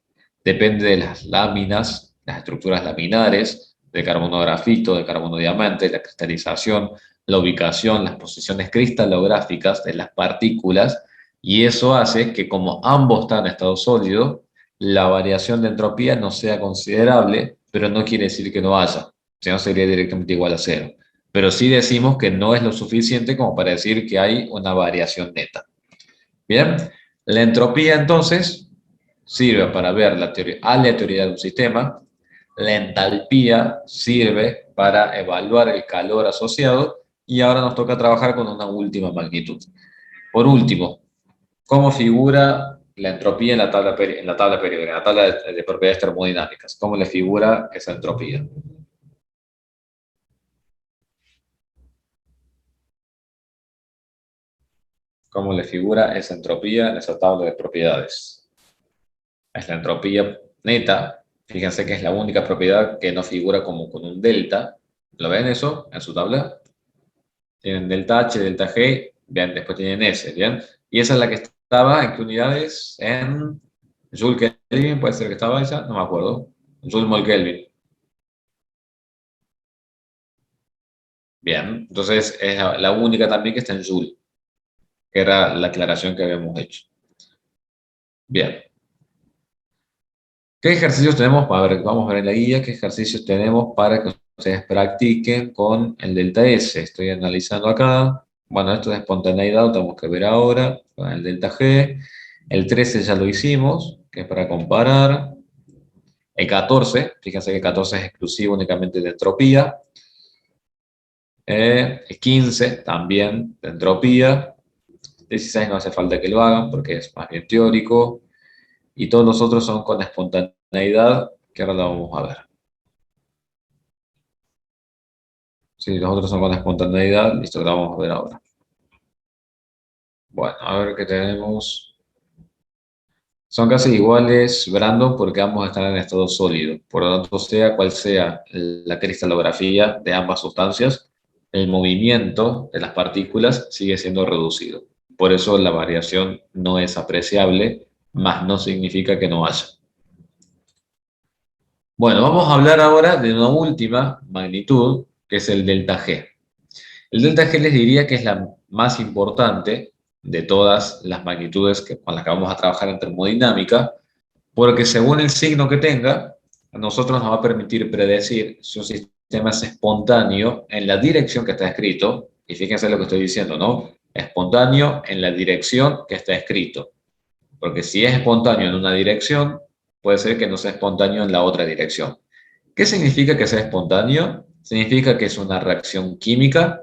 Depende de las láminas, las estructuras laminares, del carbono grafito, del carbono diamante, la cristalización, la ubicación, las posiciones cristalográficas de las partículas, y eso hace que como ambos están en estado sólido, la variación de entropía no sea considerable, pero no quiere decir que no haya, si no sería directamente igual a cero. Pero sí decimos que no es lo suficiente como para decir que hay una variación neta. Bien, La entropía, entonces, sirve para ver la aleatoriedad de un sistema. La entalpía sirve para evaluar el calor asociado. Y ahora nos toca trabajar con una última magnitud. Por último, ¿cómo figura la entropía en la tabla, en la tabla periódica, en la tabla de propiedades termodinámicas? ¿Cómo le figura esa entropía? ¿Cómo le figura esa entropía en esa tabla de propiedades? Es la entropía neta. Fíjense que es la única propiedad que no figura como con un delta. ¿Lo ven eso en su tabla? Tienen delta H, delta G, bien, después tienen S, ¿bien? Y esa es la que estaba, ¿en qué unidades? En Joule Kelvin, puede ser que estaba esa, no me acuerdo. Joule Mol Kelvin. Bien, entonces es la única también que está en Joule, que era la aclaración que habíamos hecho. Bien, ¿qué ejercicios tenemos? A ver, vamos a ver en la guía qué ejercicios tenemos para que ustedes practiquen con el delta S. Estoy analizando acá. Bueno, esto de espontaneidad lo tenemos que ver ahora con el delta G. El 13 ya lo hicimos, que es para comparar. El 14, fíjense que el 14 es exclusivo únicamente de entropía. El 15 también de entropía. 16 no hace falta que lo hagan porque es más bien teórico. Y todos los otros son con espontaneidad, que ahora lo vamos a ver. Sí, los otros son con espontaneidad, listo, lo vamos a ver ahora. Bueno, a ver qué tenemos. Son casi iguales, Brandon, porque ambos están en estado sólido. Por lo tanto, sea cual sea la cristalografía de ambas sustancias, el movimiento de las partículas sigue siendo reducido. Por eso la variación no es apreciable, más no significa que no haya. Bueno, vamos a hablar ahora de una última magnitud, que es el delta G. El delta G les diría que es la más importante de todas las magnitudes con las que vamos a trabajar en termodinámica, porque según el signo que tenga, a nosotros nos va a permitir predecir si un sistema es espontáneo en la dirección que está escrito, y fíjense lo que estoy diciendo, ¿no? Espontáneo en la dirección que está escrito, porque si es espontáneo en una dirección, puede ser que no sea espontáneo en la otra dirección. ¿Qué significa que sea espontáneo? Significa que es una reacción química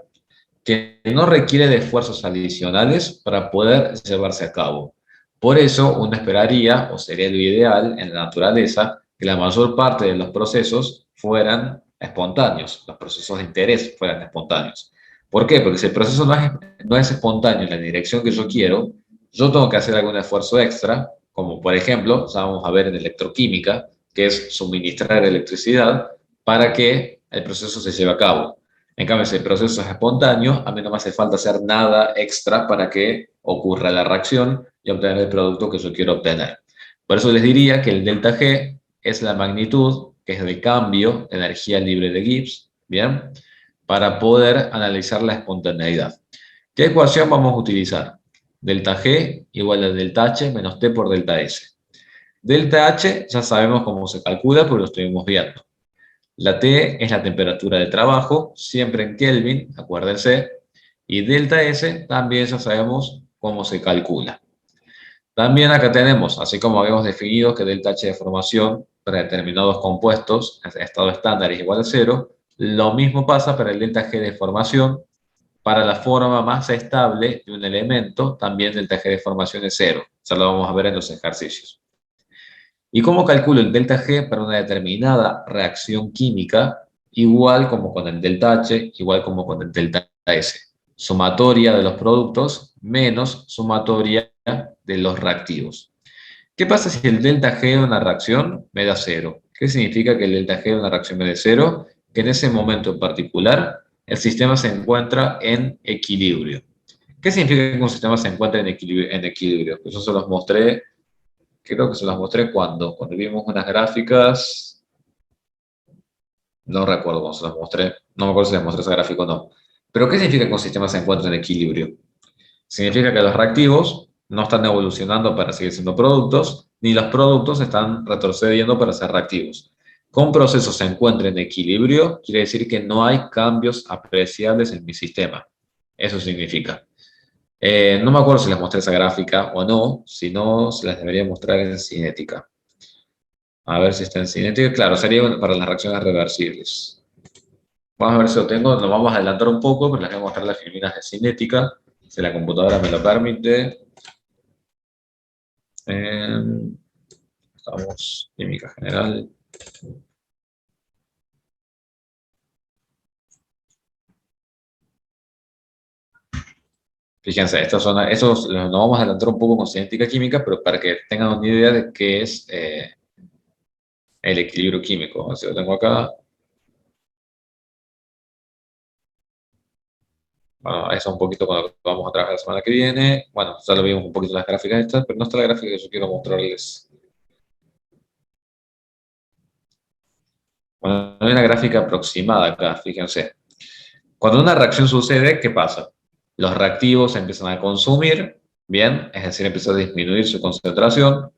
que no requiere de esfuerzos adicionales para poder llevarse a cabo. Por eso, uno esperaría, o sería lo ideal en la naturaleza, que la mayor parte de los procesos fueran espontáneos, los procesos de interés fueran espontáneos. ¿Por qué? Porque si el proceso no es espontáneo en la dirección que yo quiero, yo tengo que hacer algún esfuerzo extra, como por ejemplo, ya vamos a ver en electroquímica, que es suministrar electricidad para que el proceso se lleve a cabo. En cambio, si el proceso es espontáneo, a mí no me hace falta hacer nada extra para que ocurra la reacción y obtener el producto que yo quiero obtener. Por eso les diría que el delta G es la magnitud que es de cambio de energía libre de Gibbs, ¿bien? Para poder analizar la espontaneidad. ¿Qué ecuación vamos a utilizar? Delta G igual a delta H menos T por delta S. Delta H ya sabemos cómo se calcula, porque lo estuvimos viendo. La T es la temperatura de trabajo, siempre en Kelvin, acuérdense. Y delta S también ya sabemos cómo se calcula. También acá tenemos, así como habíamos definido que delta H de formación para determinados compuestos, en estado estándar es igual a cero, lo mismo pasa para el delta G de formación. Para la forma más estable de un elemento, también delta G de formación es cero. Ya lo vamos a ver en los ejercicios. ¿Y cómo calculo el delta G para una determinada reacción química? Igual como con el delta H, igual como con el delta S. Sumatoria de los productos menos sumatoria de los reactivos. ¿Qué pasa si el delta G de una reacción me da cero? ¿Qué significa que el delta G de una reacción me dé cero? Que en ese momento en particular el sistema se encuentra en equilibrio. ¿Qué significa que un sistema se encuentra en equilibrio? Eso se los mostré, creo que se las mostré cuando vimos unas gráficas, no recuerdo cuando se las mostré, no me acuerdo si les mostré ese gráfico o no. Pero ¿qué significa que un sistema se encuentra en equilibrio? Significa que los reactivos no están evolucionando para seguir siendo productos, ni los productos están retrocediendo para ser reactivos. Con un proceso se encuentra en equilibrio, quiere decir que no hay cambios apreciables en mi sistema. Eso significa. No me acuerdo si les mostré esa gráfica o no, si no, se las debería mostrar en cinética. A ver si está en cinética. Claro, sería para las reacciones reversibles. Vamos a ver si lo tengo, nos vamos a adelantar un poco, pero les voy a mostrar las filminas de cinética, si la computadora me lo permite. Eh, Estamos, química general. Fíjense, estos nos vamos a adelantar un poco con cinética química, pero para que tengan una idea de qué es el equilibrio químico. Así lo tengo acá. Bueno, eso un poquito con lo que vamos a trabajar la semana que viene. Bueno, ya lo vimos un poquito en las gráficas estas, pero no está la gráfica que yo quiero mostrarles. Bueno, hay una gráfica aproximada acá, fíjense. Cuando una reacción sucede, ¿qué pasa? Los reactivos se empiezan a consumir, bien, es decir, empieza a disminuir su concentración.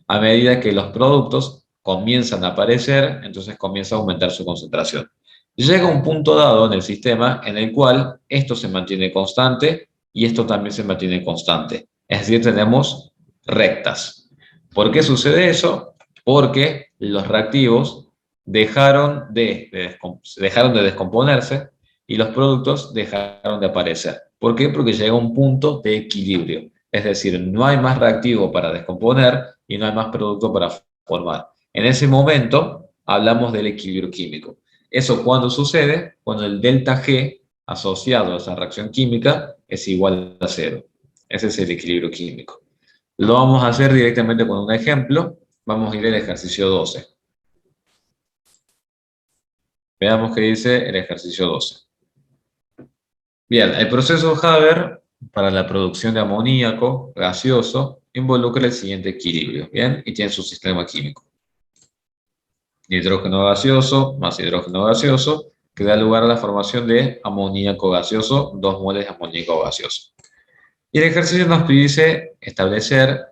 A medida que los productos comienzan a aparecer, entonces comienza a aumentar su concentración. Llega un punto dado en el sistema en el cual esto se mantiene constante y esto también se mantiene constante. Es decir, tenemos rectas. ¿Por qué sucede eso? Porque los reactivos dejaron de descomponerse y los productos dejaron de aparecer. ¿Por qué? Porque llega un punto de equilibrio. Es decir, no hay más reactivo para descomponer y no hay más producto para formar. En ese momento hablamos del equilibrio químico. ¿Eso cuándo sucede? Cuando el delta G asociado a esa reacción química es igual a cero. Ese es el equilibrio químico. Lo vamos a hacer directamente con un ejemplo. Vamos a ir al ejercicio 12. Veamos qué dice el ejercicio 12. Bien, el proceso Haber para la producción de amoníaco gaseoso involucra el siguiente equilibrio, ¿bien? Y tiene su sistema químico. Nitrógeno gaseoso más hidrógeno gaseoso, que da lugar a la formación de amoníaco gaseoso, 2 moles de amoníaco gaseoso. Y el ejercicio nos dice establecer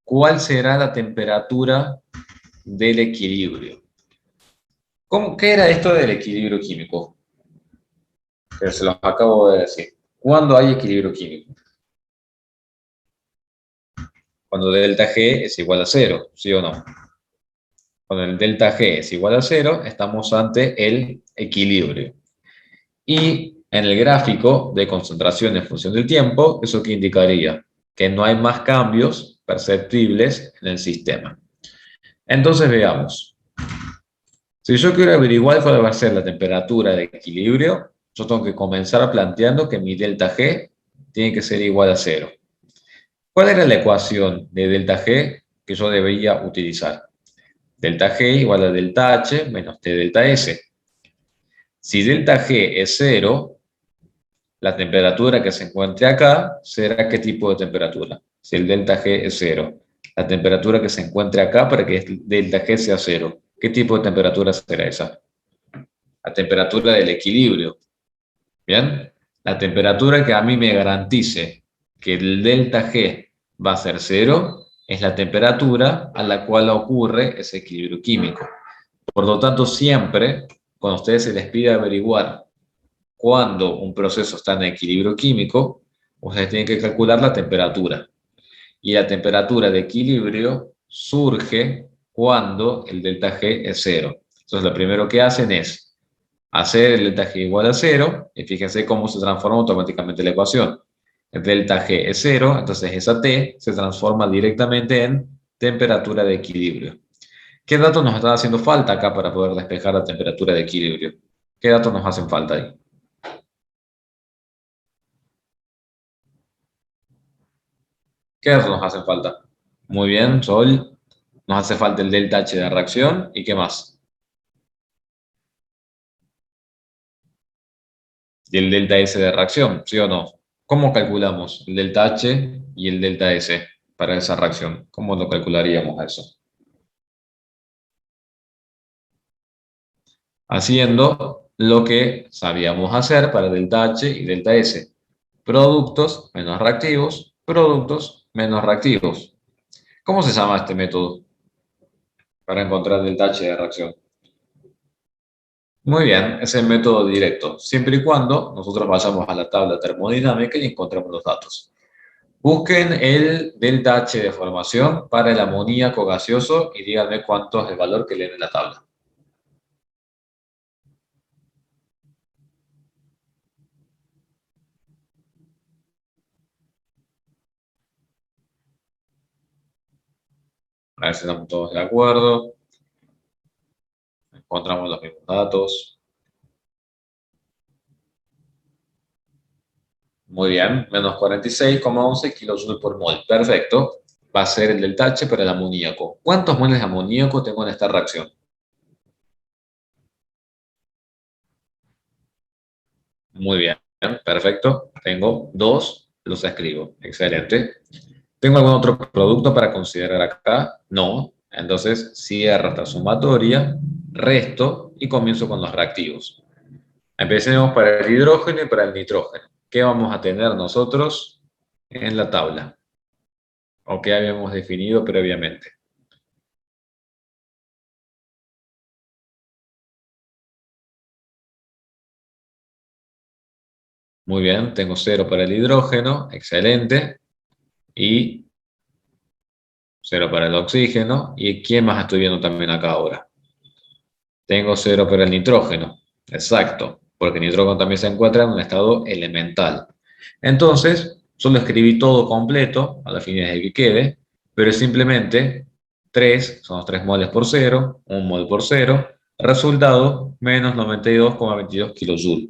cuál será la temperatura del equilibrio. ¿Qué era esto del equilibrio químico? Que se los acabo de decir. ¿Cuándo hay equilibrio químico? Cuando delta G es igual a cero, ¿sí o no? Cuando el delta G es igual a cero, estamos ante el equilibrio. Y en el gráfico de concentración en función del tiempo, ¿eso qué indicaría? Que no hay más cambios perceptibles en el sistema. Entonces veamos. Si yo quiero averiguar cuál va a ser la temperatura de equilibrio, yo tengo que comenzar planteando que mi delta G tiene que ser igual a cero. ¿Cuál era la ecuación de delta G que yo debería utilizar? Delta G igual a delta H menos T delta S. Si delta G es cero, la temperatura que se encuentre acá será ¿qué tipo de temperatura? Si el delta G es cero. La temperatura que se encuentre acá para que el delta G sea cero. ¿Qué tipo de temperatura será esa? La temperatura del equilibrio. ¿Bien? La temperatura que a mí me garantice que el delta G va a ser cero es la temperatura a la cual ocurre ese equilibrio químico. Por lo tanto, siempre, cuando a ustedes se les pide averiguar cuando un proceso está en equilibrio químico, ustedes tienen que calcular la temperatura. Y la temperatura de equilibrio surge cuando el delta G es cero. Entonces, lo primero que hacen es hacer el delta G igual a cero, y fíjense cómo se transforma automáticamente la ecuación. El delta G es cero, entonces esa T se transforma directamente en temperatura de equilibrio. ¿Qué datos nos están haciendo falta acá para poder despejar la temperatura de equilibrio? ¿Qué datos nos hacen falta ahí? ¿Qué datos nos hacen falta? Muy bien, Sol. Nos hace falta el delta H de reacción. ¿Y qué más? Y el delta S de reacción, ¿sí o no? ¿Cómo calculamos el delta H y el delta S para esa reacción? ¿Cómo lo calcularíamos eso? Haciendo lo que sabíamos hacer para delta H y delta S. Productos menos reactivos, productos menos reactivos. ¿Cómo se llama este método para encontrar delta H de reacción? Muy bien, es el método directo, siempre y cuando nosotros vayamos a la tabla termodinámica y encontremos los datos. Busquen el delta H de formación para el amoníaco gaseoso y díganme cuánto es el valor que leen en la tabla. A ver si estamos todos de acuerdo, encontramos los mismos datos. Muy bien, menos 46,11 kilojoules por mol. Perfecto. Va a ser el delta H para el amoníaco. ¿Cuántos moles de amoníaco tengo en esta reacción? Muy bien, perfecto. Tengo dos, los escribo. Excelente. ¿Tengo algún otro producto para considerar acá? No. Entonces, cierro esta sumatoria, resto y comienzo con los reactivos. Empecemos para el hidrógeno y para el nitrógeno. ¿Qué vamos a tener nosotros en la tabla? ¿O qué habíamos definido previamente? Muy bien, tengo cero para el hidrógeno, excelente. Y cero para el oxígeno. ¿Y quién más estoy viendo también acá ahora? Tengo cero para el nitrógeno. Exacto, porque el nitrógeno también se encuentra en un estado elemental. Entonces, solo escribí todo completo, a la fin de que quede, pero es simplemente 3 son los 3 moles por cero, 1 mol por cero, resultado menos 92,22 kilojoules.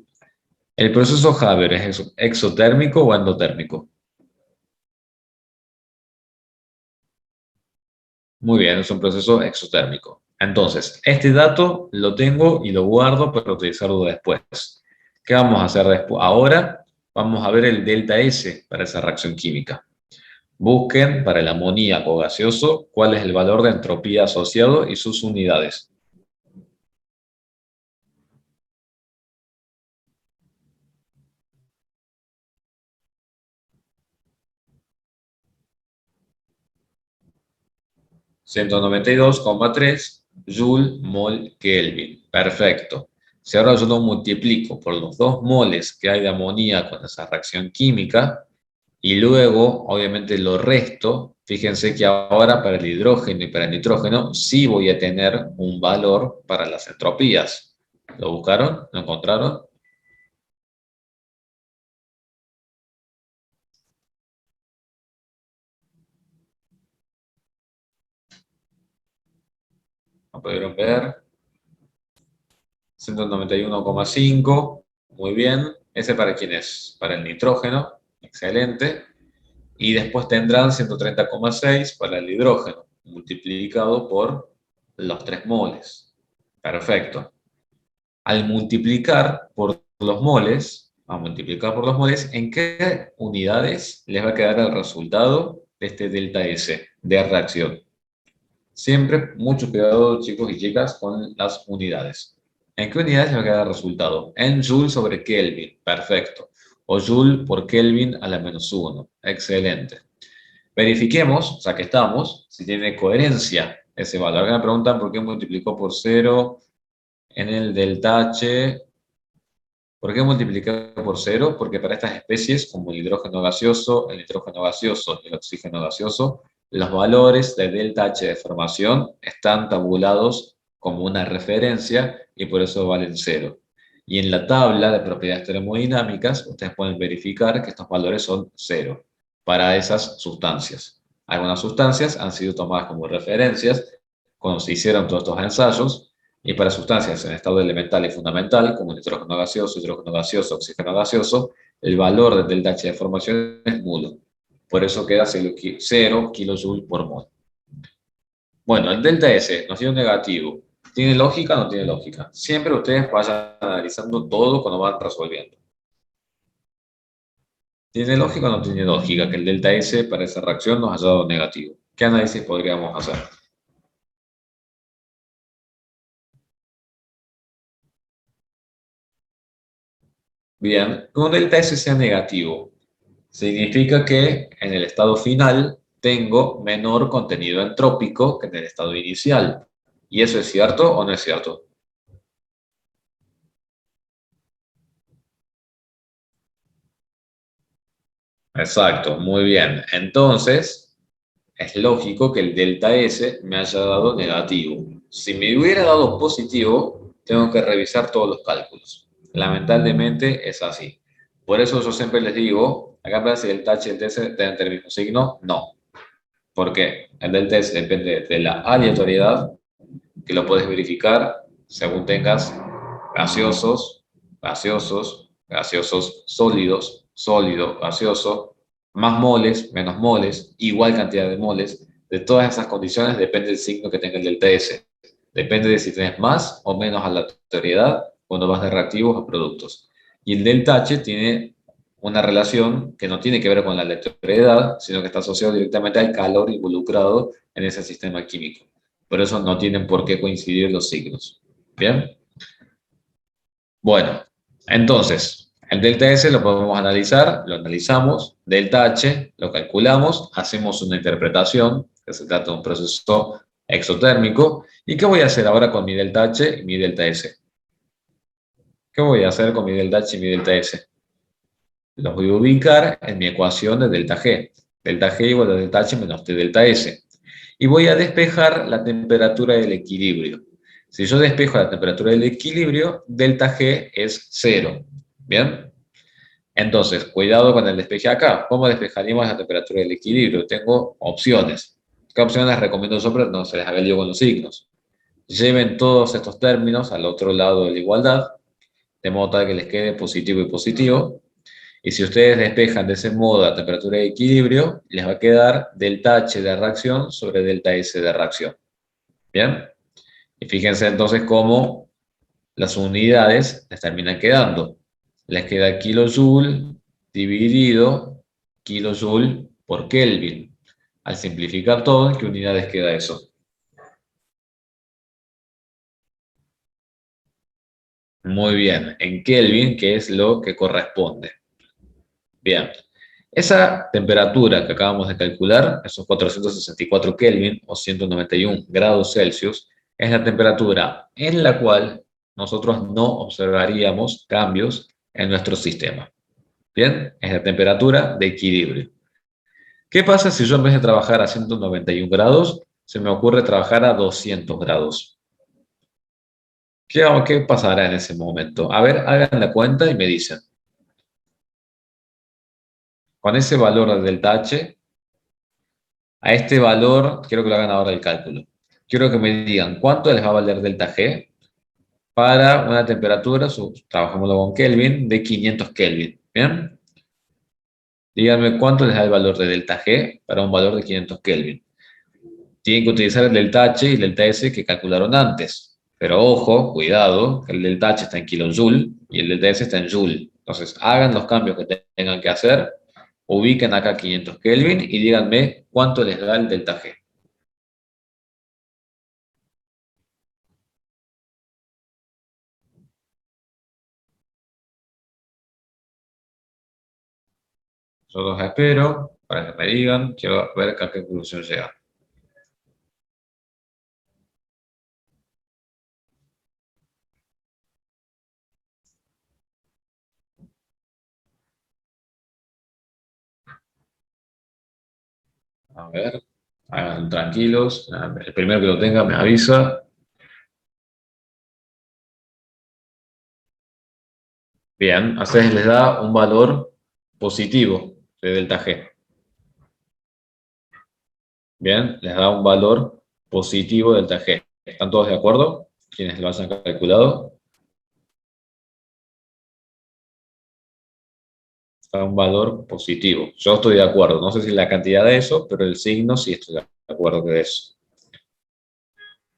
¿El proceso Haber es exotérmico o endotérmico? Muy bien, es un proceso exotérmico. Entonces, este dato lo tengo y lo guardo para utilizarlo después. ¿Qué vamos a hacer después? Ahora vamos a ver el delta S para esa reacción química. Busquen para el amoníaco gaseoso cuál es el valor de entropía asociado y sus unidades. 192,3 Joule mol Kelvin. Perfecto. Si ahora yo lo multiplico por los 2 moles que hay de amoníaco en esa reacción química, y luego, obviamente, lo resto. Fíjense que ahora para el hidrógeno y para el nitrógeno sí voy a tener un valor para las entropías. ¿Lo buscaron? ¿Lo encontraron? ¿Lo pudieron ver? 191,5. Muy bien. ¿Ese para quién es? Para el nitrógeno. Excelente. Y después tendrán 130,6 para el hidrógeno, multiplicado por los 3 moles. Perfecto. Al multiplicar por los moles, a multiplicar por los moles, ¿en qué unidades les va a quedar el resultado de este delta S de reacción? Siempre mucho cuidado, chicos y chicas, con las unidades. ¿En qué unidades les va a quedar el resultado? En Joule sobre Kelvin. Perfecto. O Joule por Kelvin a la menos 1. Excelente. Verifiquemos, ya que estamos, si tiene coherencia ese valor. Acá me preguntan por qué multiplicó por cero en el delta H. ¿Por qué multiplicar por cero? Porque para estas especies, como el hidrógeno gaseoso, el nitrógeno gaseoso y el oxígeno gaseoso, los valores de delta H de formación están tabulados como una referencia y por eso valen cero. Y en la tabla de propiedades termodinámicas, ustedes pueden verificar que estos valores son cero para esas sustancias. Algunas sustancias han sido tomadas como referencias cuando se hicieron todos estos ensayos, y para sustancias en estado elemental y fundamental, como hidrógeno gaseoso, oxígeno gaseoso, el valor del delta H de formación es nulo. Por eso queda 0 kilojoules por mol. Bueno, el delta S nos dio un negativo. ¿Tiene lógica o no tiene lógica? Siempre ustedes vayan analizando todo cuando van resolviendo. ¿Tiene lógica o no tiene lógica que el delta S para esa reacción nos haya dado negativo? ¿Qué análisis podríamos hacer? Bien, que un delta S sea negativo significa que en el estado final tengo menor contenido entrópico que en el estado inicial. ¿Y eso es cierto o no es cierto? Exacto, muy bien. Entonces, es lógico que el delta S me haya dado negativo. Si me hubiera dado positivo, tengo que revisar todos los cálculos. Lamentablemente es así. Por eso yo siempre les digo, acá para si el H y el TS deben tener el mismo signo, no. ¿Por qué? El delta S depende de la aleatoriedad, que lo puedes verificar según tengas gaseosos, gaseosos, gaseosos sólidos, sólido, gaseoso, más moles, menos moles, igual cantidad de moles. De todas esas condiciones depende del signo que tenga el delta S. Depende de si tienes más o menos aleatoriedad cuando vas de reactivos a productos. Y el delta H tiene una relación que no tiene que ver con la aleatoriedad, sino que está asociado directamente al calor involucrado en ese sistema químico. Por eso no tienen por qué coincidir los signos. ¿Bien? Bueno, entonces, el delta S lo podemos analizar, lo analizamos, delta H lo calculamos, hacemos una interpretación, que se trata de un proceso exotérmico. ¿Y qué voy a hacer ahora con mi delta H y mi delta S? ¿Qué voy a hacer con mi delta H y mi delta S? Los voy a ubicar en mi ecuación de delta G. Delta G igual a delta H menos T delta S. Y voy a despejar la temperatura del equilibrio. Si yo despejo la temperatura del equilibrio, delta G es cero. ¿Bien? Entonces, cuidado con el despeje acá. ¿Cómo despejaríamos la temperatura del equilibrio? Tengo opciones. ¿Qué opciones les recomiendo yo? Pero no se les haga lío con los signos. Lleven todos estos términos al otro lado de la igualdad, de modo tal que les quede positivo y positivo. Y si ustedes despejan de ese modo la temperatura de equilibrio, les va a quedar delta H de reacción sobre delta S de reacción. ¿Bien? Y fíjense entonces cómo las unidades les terminan quedando. Les queda kilojoule dividido kilojoule por Kelvin. Al simplificar todo, ¿en qué unidades queda eso? Muy bien, en Kelvin, que es lo que corresponde. Bien, esa temperatura que acabamos de calcular, esos 464 Kelvin o 191 grados Celsius, es la temperatura en la cual nosotros no observaríamos cambios en nuestro sistema. Bien, es la temperatura de equilibrio. ¿Qué pasa si yo en vez de trabajar a 191 grados, se me ocurre trabajar a 200 grados? ¿Qué pasará en ese momento? A ver, hagan la cuenta y me dicen. Con ese valor del delta H, a este valor, quiero que lo hagan ahora el cálculo. Quiero que me digan cuánto les va a valer delta G para una temperatura, trabajámoslo con Kelvin, de 500 Kelvin. ¿Bien? Díganme cuánto les da el valor de delta G para un valor de 500 Kelvin. Tienen que utilizar el delta H y el delta S que calcularon antes. Pero ojo, cuidado, que el delta H está en kilojoule y el delta S está en joule. Entonces, hagan los cambios que tengan que hacer, ubiquen acá 500 Kelvin y díganme cuánto les da el delta G. Yo los espero para que me digan, quiero ver a qué conclusión llegan. A ver, hagan tranquilos, el primero que lo tenga me avisa. Bien, a ustedes les da un valor positivo de delta G. Bien, les da un valor positivo del TG. ¿Están todos de acuerdo? Quienes lo hayan calculado. Da un valor positivo. Yo estoy de acuerdo. No sé si la cantidad de eso, pero el signo sí estoy de acuerdo que es.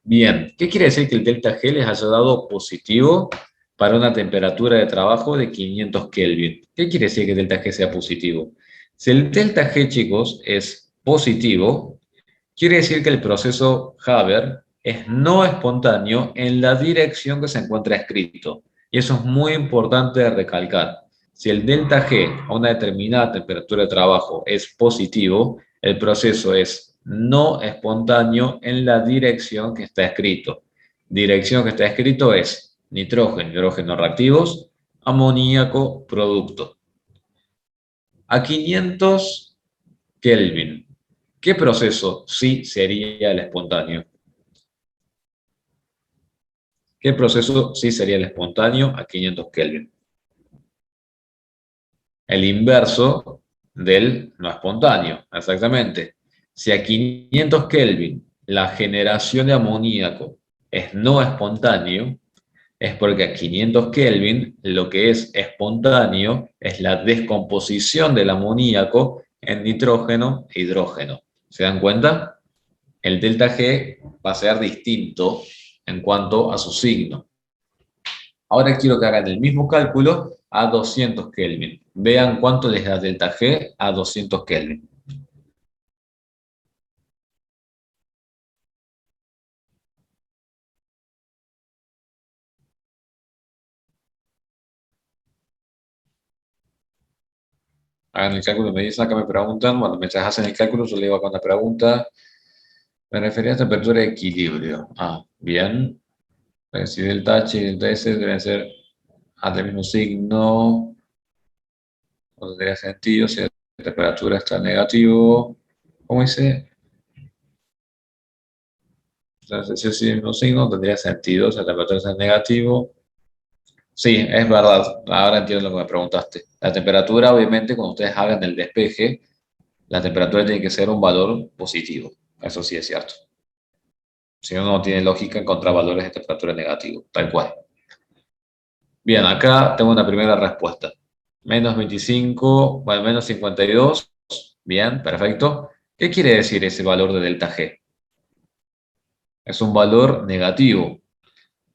Bien, ¿qué quiere decir que el delta G les haya dado positivo para una temperatura de trabajo de 500 Kelvin? ¿Qué quiere decir que el delta G sea positivo? Si el delta G, chicos, es positivo, quiere decir que el proceso Haber es no espontáneo en la dirección que se encuentra escrito. Y eso es muy importante de recalcar. Si el delta G a una determinada temperatura de trabajo es positivo, el proceso es no espontáneo en la dirección que está escrito. Dirección que está escrito es nitrógeno, hidrógeno reactivos, amoníaco, producto. a 500 Kelvin. ¿Qué proceso sí sería el espontáneo? ¿Qué proceso sí sería el espontáneo a 500 Kelvin? El inverso del no espontáneo, exactamente. Si a 500 Kelvin la generación de amoníaco es no espontáneo, es porque a 500 Kelvin lo que es espontáneo es la descomposición del amoníaco en nitrógeno e hidrógeno. ¿Se dan cuenta? El delta G va a ser distinto en cuanto a su signo. Ahora quiero que hagan el mismo cálculo a 200 Kelvin. Vean cuánto les da delta G a 200 Kelvin. Hagan el cálculo, me dicen acá, me preguntan. Bueno, mientras hacen el cálculo, yo le digo acá una pregunta. Me refería a temperatura de equilibrio. Ah, bien. Si delta H y delta S deben ser del mismo signo, no tendría sentido si la temperatura está negativo. ¿Cómo dice? Entonces, si es el mismo signo, tendría sentido si la temperatura está negativo. Sí, es verdad. Ahora entiendo lo que me preguntaste. La temperatura, obviamente, cuando ustedes hagan el despeje, la temperatura tiene que ser un valor positivo. Eso sí es cierto. Si no, no tiene lógica encontrar valores de temperatura negativo, tal cual. Bien, acá tengo una primera respuesta. Menos 25, bueno, menos 52. Bien, perfecto. ¿Qué quiere decir ese valor de delta G? Es un valor negativo.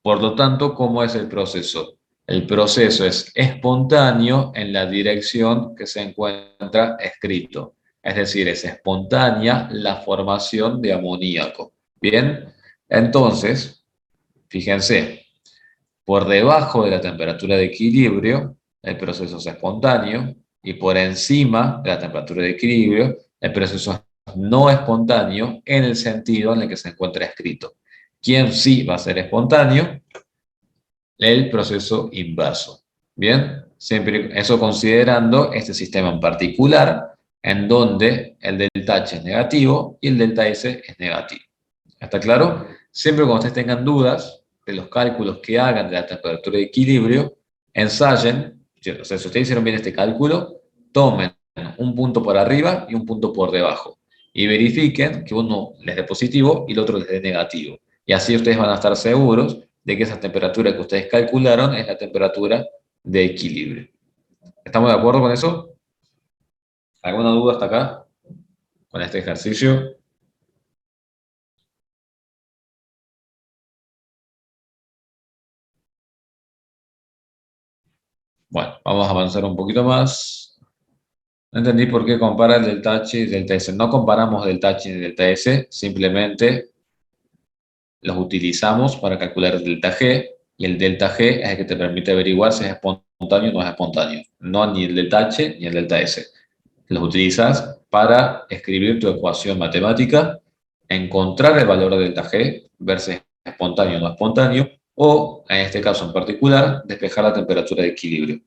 Por lo tanto, ¿cómo es el proceso? El proceso es espontáneo en la dirección que se encuentra escrito. Es decir, es espontánea la formación de amoníaco. Bien, entonces, fíjense, por debajo de la temperatura de equilibrio, el proceso es espontáneo, y por encima de la temperatura de equilibrio, el proceso es no espontáneo en el sentido en el que se encuentra escrito. ¿Quién sí va a ser espontáneo? El proceso inverso. Bien, siempre eso considerando este sistema en particular, en donde el delta H es negativo y el delta S es negativo. ¿Está claro? Siempre cuando ustedes tengan dudas de los cálculos que hagan de la temperatura de equilibrio, ensayen, o sea, si ustedes hicieron bien este cálculo, tomen un punto por arriba y un punto por debajo y verifiquen que uno les dé positivo y el otro les dé negativo. Y así ustedes van a estar seguros de que esa temperatura que ustedes calcularon es la temperatura de equilibrio. ¿Estamos de acuerdo con eso? ¿Alguna duda hasta acá con este ejercicio? Bueno, vamos a avanzar un poquito más. No entendí por qué compara el delta H y el delta S. No comparamos delta H y delta S, simplemente los utilizamos para calcular el delta G, y el delta G es el que te permite averiguar si es espontáneo o no es espontáneo. No ni el delta H ni el delta S. Los utilizas para escribir tu ecuación matemática, encontrar el valor de delta G, ver si es espontáneo o no espontáneo, o, en este caso en particular, despejar la temperatura de equilibrio.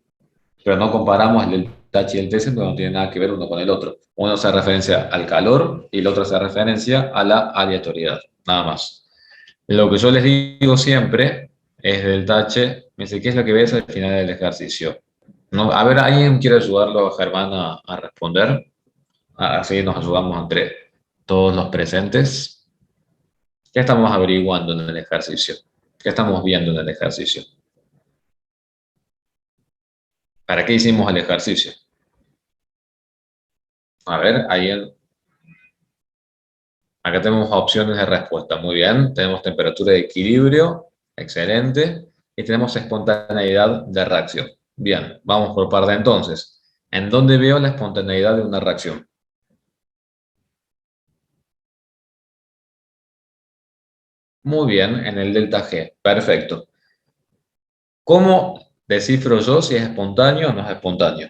Pero no comparamos el delta H y el TS, porque no tiene nada que ver uno con el otro. Uno hace referencia al calor y el otro hace referencia a la aleatoriedad, nada más. Lo que yo les digo siempre es delta H, me dice, ¿qué es lo que ves al final del ejercicio? No, a ver, ¿alguien quiere ayudarlo a Germán a responder? Así nos ayudamos entre todos los presentes. ¿Qué estamos averiguando en el ejercicio? ¿Qué estamos viendo en el ejercicio? ¿Para qué hicimos el ejercicio? A ver, alguien. Acá tenemos opciones de respuesta. Muy bien. Tenemos temperatura de equilibrio. Excelente. Y tenemos espontaneidad de reacción. Bien, vamos por parte entonces. ¿En dónde veo la espontaneidad de una reacción? Muy bien, en el delta G. Perfecto. ¿Cómo descifro yo si es espontáneo o no es espontáneo?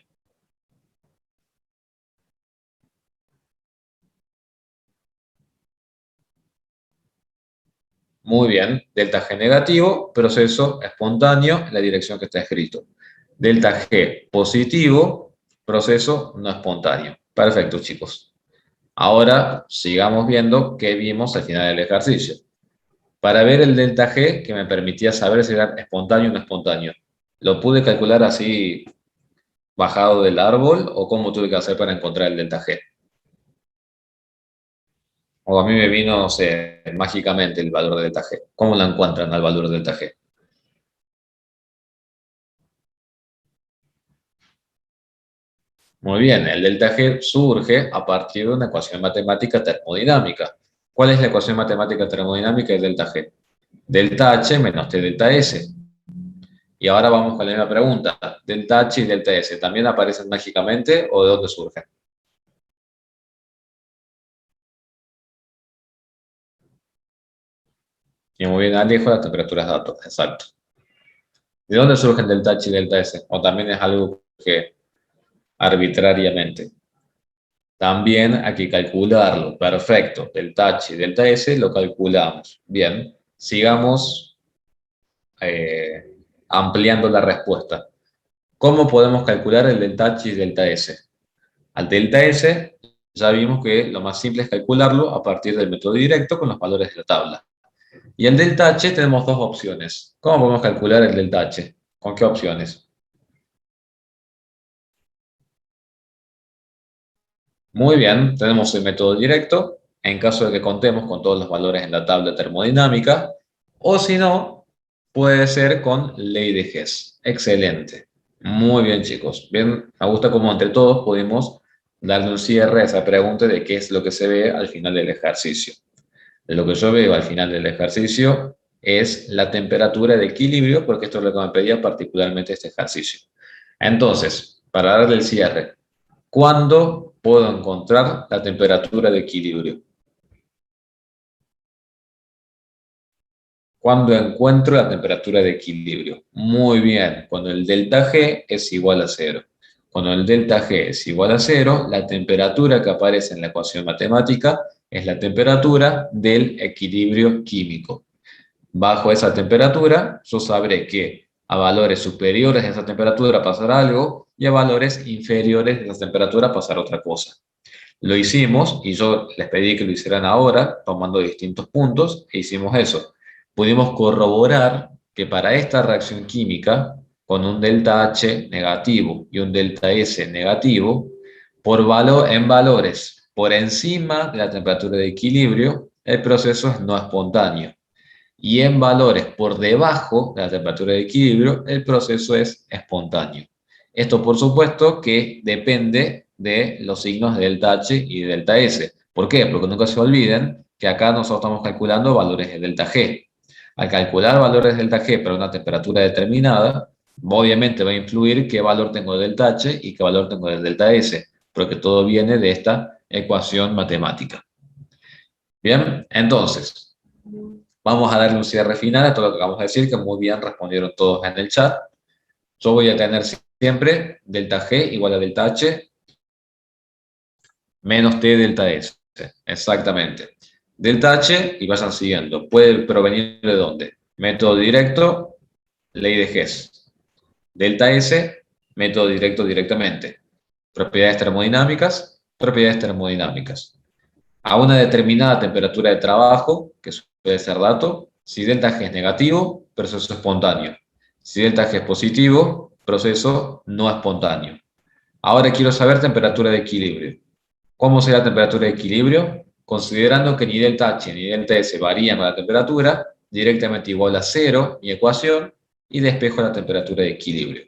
Muy bien. Delta G negativo, proceso espontáneo en la dirección que está escrito. Delta G positivo, proceso no espontáneo. Perfecto, chicos. Ahora sigamos viendo qué vimos al final del ejercicio. Para ver el delta G, que me permitía saber si era espontáneo o no espontáneo, ¿lo pude calcular así bajado del árbol o cómo tuve que hacer para encontrar el delta G? O a mí me vino, no sé, mágicamente el valor de delta G. ¿Cómo lo encuentran al valor de delta G? Muy bien, el delta G surge a partir de una ecuación matemática termodinámica. ¿Cuál es la ecuación matemática termodinámica del delta G? Delta H menos T delta S. Y ahora vamos con la misma pregunta. ¿Delta H y delta S también aparecen mágicamente o de dónde surgen? Y muy bien, Alejo, la temperatura es datos, exacto. ¿De dónde surgen delta H y delta S? ¿O también es algo que arbitrariamente? También hay que calcularlo. Perfecto. Delta H y delta S lo calculamos. Bien, sigamos eh, ampliando la respuesta. ¿Cómo podemos calcular el delta H y delta S? Al delta S ya vimos que lo más simple es calcularlo a partir del método directo con los valores de la tabla. Y el delta H tenemos dos opciones. ¿Cómo podemos calcular el delta H? ¿Con qué opciones? Muy bien, tenemos el método directo en caso de que contemos con todos los valores en la tabla termodinámica, o si no, puede ser con ley de Hess. Excelente. Muy bien, chicos. Bien, me gusta cómo entre todos pudimos darle un cierre a esa pregunta de qué es lo que se ve al final del ejercicio. De lo que yo veo al final del ejercicio es la temperatura de equilibrio, porque esto es lo que me pedía particularmente este ejercicio. Entonces, para darle el cierre, ¿cuándo puedo encontrar la temperatura de equilibrio? ¿Cuándo encuentro la temperatura de equilibrio? Muy bien, cuando el delta G es igual a cero. Cuando el delta G es igual a cero, la temperatura que aparece en la ecuación matemática es la temperatura del equilibrio químico. Bajo esa temperatura, yo sabré que a valores superiores de esa temperatura pasará algo y a valores inferiores de esa temperatura pasará otra cosa. Lo hicimos y yo les pedí que lo hicieran ahora, tomando distintos puntos, e hicimos eso. Pudimos corroborar que para esta reacción química, con un delta H negativo y un delta S negativo, en valores por encima de la temperatura de equilibrio, el proceso es no espontáneo. Y en valores por debajo de la temperatura de equilibrio, el proceso es espontáneo. Esto, por supuesto, que depende de los signos de delta H y de delta S. ¿Por qué? Porque nunca se olviden que acá nosotros estamos calculando valores de delta G. Al calcular valores de delta G para una temperatura determinada, obviamente va a influir qué valor tengo de delta H y qué valor tengo de delta S, porque todo viene de esta ecuación matemática. Bien, entonces, vamos a darle un cierre final a todo lo que acabamos de decir, que muy bien respondieron todos en el chat. Yo voy a tener siempre delta G igual a delta H menos T delta S. Exactamente. Delta H, y vayan siguiendo, puede provenir de dónde. Método directo, ley de Hess. Delta S, método directo directamente. Propiedades termodinámicas, propiedades termodinámicas. A una determinada temperatura de trabajo, que puede ser dato, si delta G es negativo, proceso espontáneo. Si delta G es positivo, proceso no espontáneo. Ahora quiero saber temperatura de equilibrio. ¿Cómo será la temperatura de equilibrio? Considerando que ni delta H ni delta S varían con la temperatura, directamente igual a cero, mi ecuación, y despejo la temperatura de equilibrio.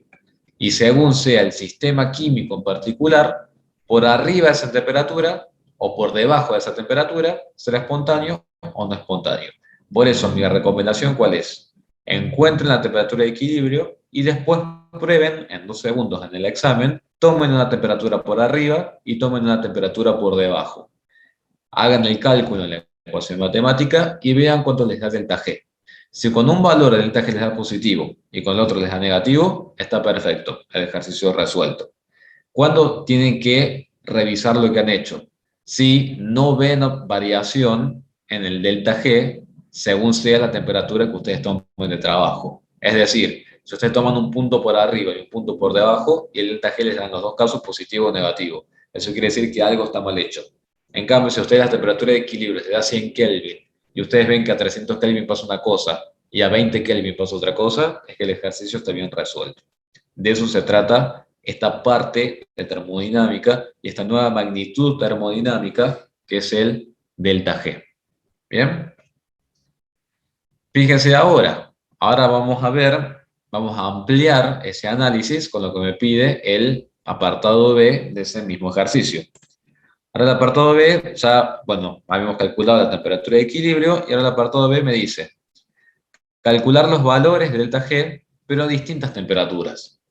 Y según sea el sistema químico en particular, por arriba de esa temperatura o por debajo de esa temperatura, será espontáneo o no espontáneo. Por eso, mi recomendación, ¿cuál es? Encuentren la temperatura de equilibrio y después prueben en 2 segundos en el examen, tomen una temperatura por arriba y tomen una temperatura por debajo. Hagan el cálculo en la ecuación matemática y vean cuánto les da delta G. Si con un valor el delta G les da positivo y con el otro les da negativo, está perfecto, el ejercicio resuelto. ¿Cuándo tienen que revisar lo que han hecho? Si no ven variación en el delta G según sea la temperatura que ustedes tomen de trabajo. Es decir, Si ustedes toman un punto por arriba y un punto por debajo, y el delta G les dan en los dos casos positivo o negativo. Eso quiere decir que algo está mal hecho. En cambio, si a ustedes la temperatura de equilibrio se da 100 Kelvin y ustedes ven que a 300 Kelvin pasa una cosa y a 20 Kelvin pasa otra cosa, es que el ejercicio está bien resuelto. De eso se trata esta parte de termodinámica y esta nueva magnitud termodinámica que es el delta G. ¿Bien? Fíjense ahora vamos a ver, vamos a ampliar ese análisis con lo que me pide el apartado B de ese mismo ejercicio. Ahora el apartado B, ya, bueno, habíamos calculado la temperatura de equilibrio y ahora el apartado B me dice calcular los valores de delta G, pero a distintas temperaturas,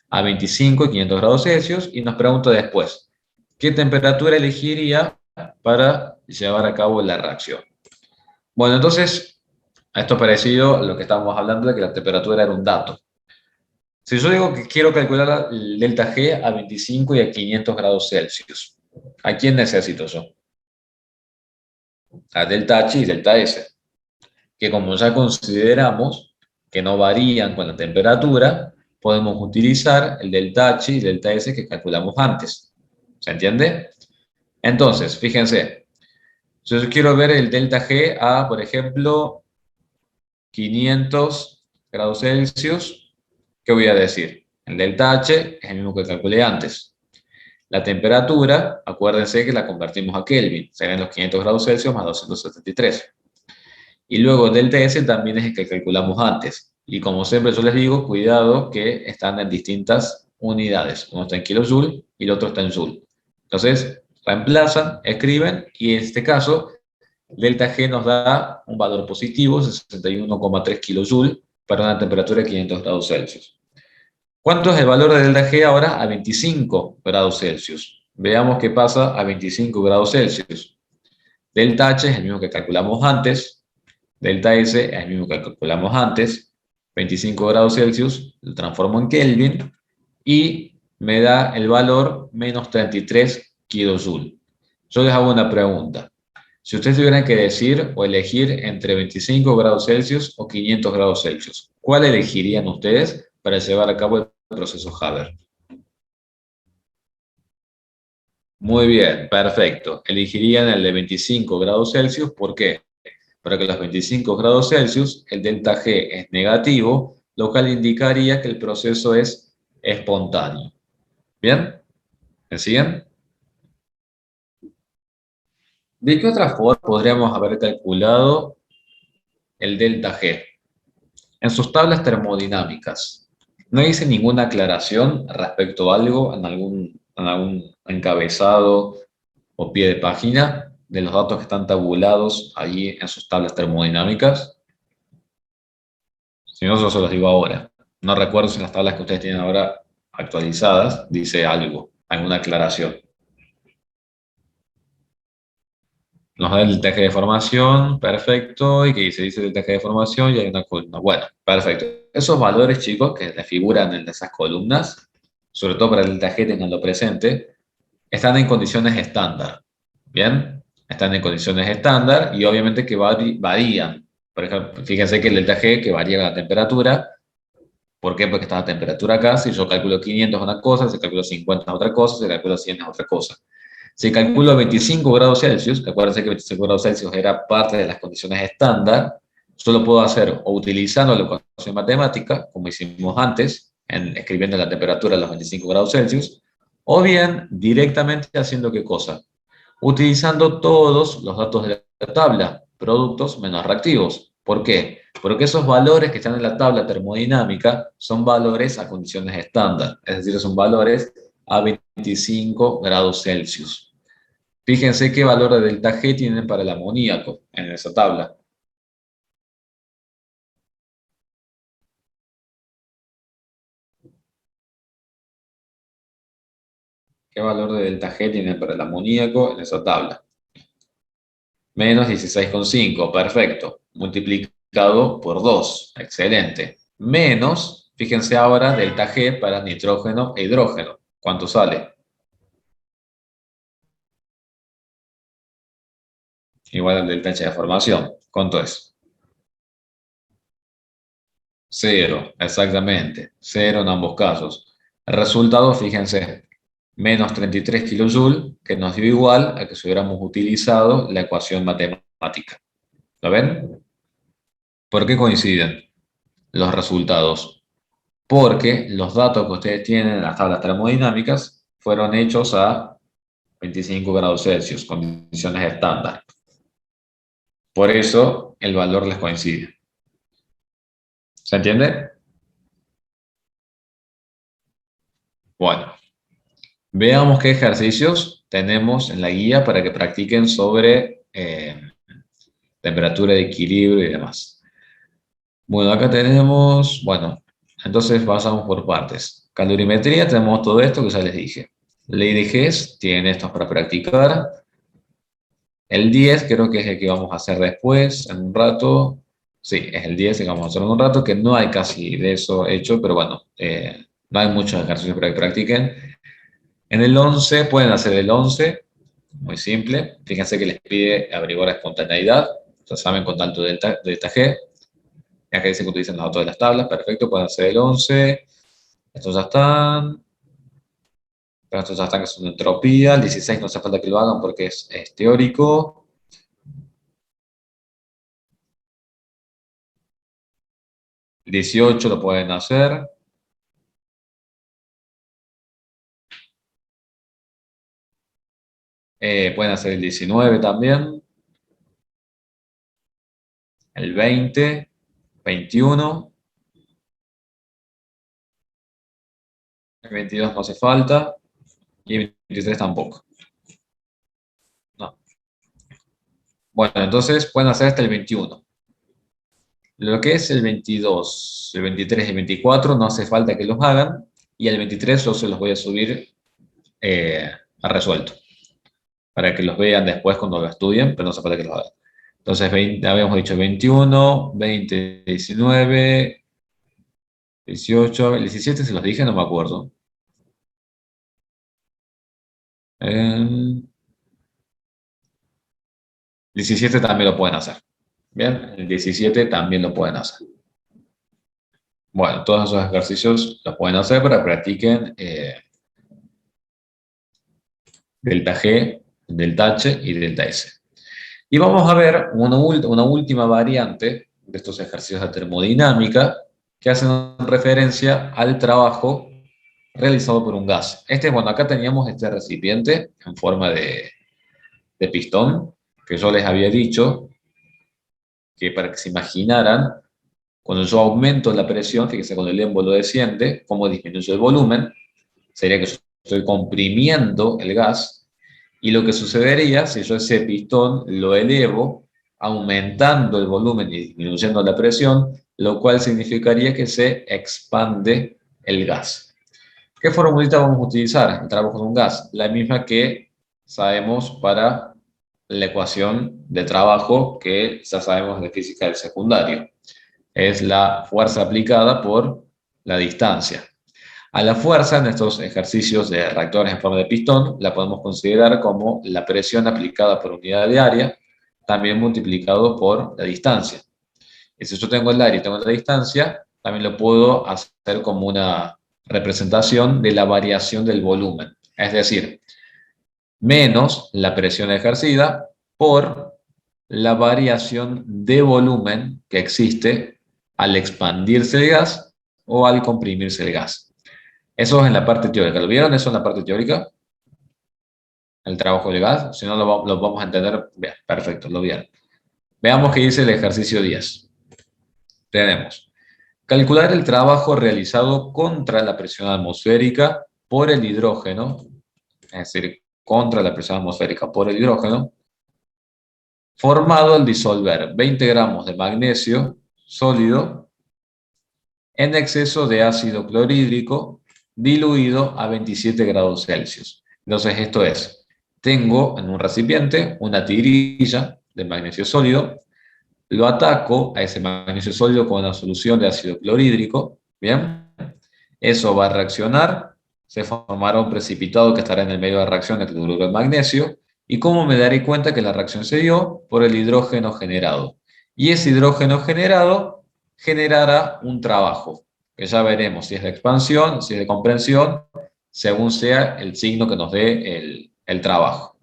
a 25 y 500 grados Celsius, y nos pregunta después, ¿qué temperatura elegiría para llevar a cabo la reacción? Bueno, entonces, a esto parecido a lo que estábamos hablando de que la temperatura era un dato. Si yo digo que quiero calcular el delta G a 25 y a 500 grados Celsius, ¿a quién necesito yo? A delta H y delta S, que como ya consideramos que no varían con la temperatura, podemos utilizar el delta H y delta S que calculamos antes. ¿Se entiende? Entonces, fíjense, si yo quiero ver el delta G a, por ejemplo, 500 grados Celsius, ¿qué voy a decir? El delta H es el mismo que calculé antes. La temperatura, acuérdense que la convertimos a Kelvin, serán los 500 grados Celsius más 273. Y luego el delta S también es el que calculamos antes. Y como siempre yo les digo, cuidado que están en distintas unidades. Uno está en kilojoule y el otro está en joule. Entonces, reemplazan, escriben y en este caso, delta G nos da un valor positivo, 61,3 kilojoule para una temperatura de 500 grados Celsius. ¿Cuánto es el valor de delta G ahora a 25 grados Celsius? Veamos qué pasa a 25 grados Celsius. Delta H es el mismo que calculamos antes, delta S es el mismo que calculamos antes, 25 grados Celsius, lo transformo en Kelvin y me da el valor menos 33 kilojoule. Yo les hago una pregunta. Si ustedes tuvieran que decir o elegir entre 25 grados Celsius o 500 grados Celsius, ¿cuál elegirían ustedes para llevar a cabo el proceso Haber? Muy bien, perfecto. Elegirían el de 25 grados Celsius, ¿por qué? Para que los 25 grados Celsius el delta G es negativo, lo cual indicaría que el proceso es espontáneo. ¿Bien? ¿Me siguen? ¿De qué otra forma podríamos haber calculado el delta G? En sus tablas termodinámicas, no hice ninguna aclaración respecto a algo en algún encabezado o pie de página de los datos que están tabulados allí en sus tablas termodinámicas. Si no, yo se los digo ahora. No recuerdo si en las tablas que ustedes tienen ahora actualizadas dice algo, alguna aclaración. Nos da el voltaje de formación, perfecto, y que dice el voltaje de formación y hay una columna. Bueno, perfecto. Esos valores, chicos, que les figuran en esas columnas, sobre todo para el voltaje, tenganlo presente, están en condiciones estándar. ¿Bien? Están en condiciones estándar y obviamente que varían. Por ejemplo, fíjense que el delta G que varía con la temperatura. ¿Por qué? Porque está la temperatura acá. Si yo calculo 500 es una cosa, si calculo 50 es otra cosa, si calculo 100 es otra cosa. Si calculo 25 grados Celsius, acuérdense que 25 grados Celsius era parte de las condiciones estándar, yo lo puedo hacer o utilizando la ecuación matemática, como hicimos antes, escribiendo la temperatura a los 25 grados Celsius, o bien directamente haciendo qué cosa, utilizando todos los datos de la tabla, productos menos reactivos. ¿Por qué? Porque esos valores que están en la tabla termodinámica son valores a condiciones estándar, es decir, son valores a 25 grados Celsius. Fíjense qué valor de delta G tienen para el amoníaco en esa tabla. ¿Qué valor de delta G tienen para el amoníaco en esa tabla? Menos 16,5, perfecto. Multiplicado por 2, excelente. Menos, fíjense ahora, delta G para nitrógeno e hidrógeno. ¿Cuánto sale? Igual al delta H de formación. ¿Cuánto es? Cero, exactamente. Cero en ambos casos. El resultado, fíjense, menos 33 kilojoules, que nos dio igual a que si hubiéramos utilizado la ecuación matemática. ¿Lo ven? ¿Por qué coinciden los resultados? Porque los datos que ustedes tienen en las tablas termodinámicas fueron hechos a 25 grados Celsius, condiciones estándar. Por eso el valor les coincide. ¿Se entiende? Bueno, veamos qué ejercicios tenemos en la guía para que practiquen sobre temperatura de equilibrio y demás. Bueno, acá tenemos, bueno, entonces pasamos por partes. Calorimetría, tenemos todo esto que ya les dije. Ley de Hess, tienen estos para practicar. El 10 creo que es el que vamos a hacer después, en un rato. Sí, es el 10 el que vamos a hacer en un rato, que no hay casi de eso hecho, pero bueno, no hay muchos ejercicios para que practiquen. En el 11 pueden hacer el 11, muy simple. Fíjense que les pide averiguar la espontaneidad. Ya saben con tanto delta G. Acá dice que utilizan los datos de las tablas. Perfecto, pueden hacer el 11. Estos ya están. Pero estos ya están que son entropía. El 16 no hace falta que lo hagan porque es teórico. El 18 lo pueden hacer. Pueden hacer el 19 también. El 20. 21. El 22 no hace falta. Y el 23 tampoco. No. Bueno, entonces pueden hacer hasta el 21. Lo que es el 22, el 23 y el 24 no hace falta que los hagan. Y el 23 yo se los voy a subir a resuelto. Para que los vean después cuando lo estudien, pero no hace falta que los hagan. Entonces, habíamos dicho 21, 20, 19, 18, el 17 se los dije, no me acuerdo. Eh, 17 también lo pueden hacer. Bien, el 17 también lo pueden hacer. Bueno, todos esos ejercicios los pueden hacer para que practiquen delta G, delta H y delta S. Y vamos a ver una última variante de estos ejercicios de termodinámica que hacen referencia al trabajo realizado por un gas. Bueno, acá teníamos este recipiente en forma de pistón, que yo les había dicho que para que se imaginaran, cuando yo aumento la presión, fíjense, cuando el émbolo desciende, cómo disminuye el volumen, sería que yo estoy comprimiendo el gas, y lo que sucedería si yo ese pistón lo elevo, aumentando el volumen y disminuyendo la presión, lo cual significaría que se expande el gas. ¿Qué formulita vamos a utilizar? El trabajo de un gas, la misma que sabemos para la ecuación de trabajo que ya sabemos de física del secundario. Es la fuerza aplicada por la distancia. A la fuerza en estos ejercicios de reactores en forma de pistón la podemos considerar como la presión aplicada por unidad de área, también multiplicado por la distancia. Y si yo tengo el área y tengo la distancia, también lo puedo hacer como una representación de la variación del volumen. Es decir, menos la presión ejercida por la variación de volumen que existe al expandirse el gas o al comprimirse el gas. Eso es en la parte teórica. ¿Lo vieron? Eso en la parte teórica, el trabajo del gas. Si no, lo vamos a entender. Bien, perfecto, lo vieron. Veamos qué dice el ejercicio 10. Tenemos: calcular el trabajo realizado contra la presión atmosférica por el hidrógeno, es decir, contra la presión atmosférica por el hidrógeno, formado al disolver 20 gramos de magnesio sólido en exceso de ácido clorhídrico diluido a 27 grados Celsius. Entonces, esto es, tengo en un recipiente una tigrilla de magnesio sólido, lo ataco a ese magnesio sólido con una solución de ácido clorhídrico, ¿bien? Eso va a reaccionar, se formará un precipitado que estará en el medio de reacción de cloruro de magnesio. ¿Y cómo me daré cuenta que la reacción se dio? Por el hidrógeno generado. Y ese hidrógeno generado generará un trabajo, que ya veremos si es de expansión, si es de comprensión, según sea el signo que nos dé el trabajo.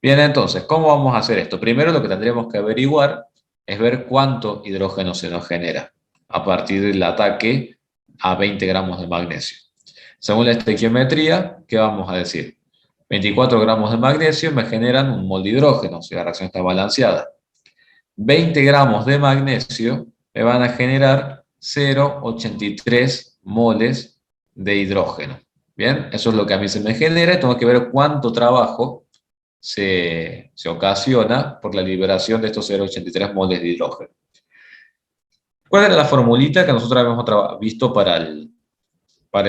Bien, entonces, ¿cómo vamos a hacer esto? Primero lo que tendríamos que averiguar es ver cuánto hidrógeno se nos genera a partir del ataque a 20 gramos de magnesio. Según la estequiometría, ¿qué vamos a decir? 24 gramos de magnesio me generan un mol de hidrógeno, si la reacción está balanceada. 20 gramos de magnesio me van a generar 0,83 moles de hidrógeno. Bien, eso es lo que a mí se me genera. Tengo que ver cuánto trabajo se ocasiona por la liberación de estos 0,83 moles de hidrógeno. ¿Cuál era la formulita que nosotros habíamos visto para el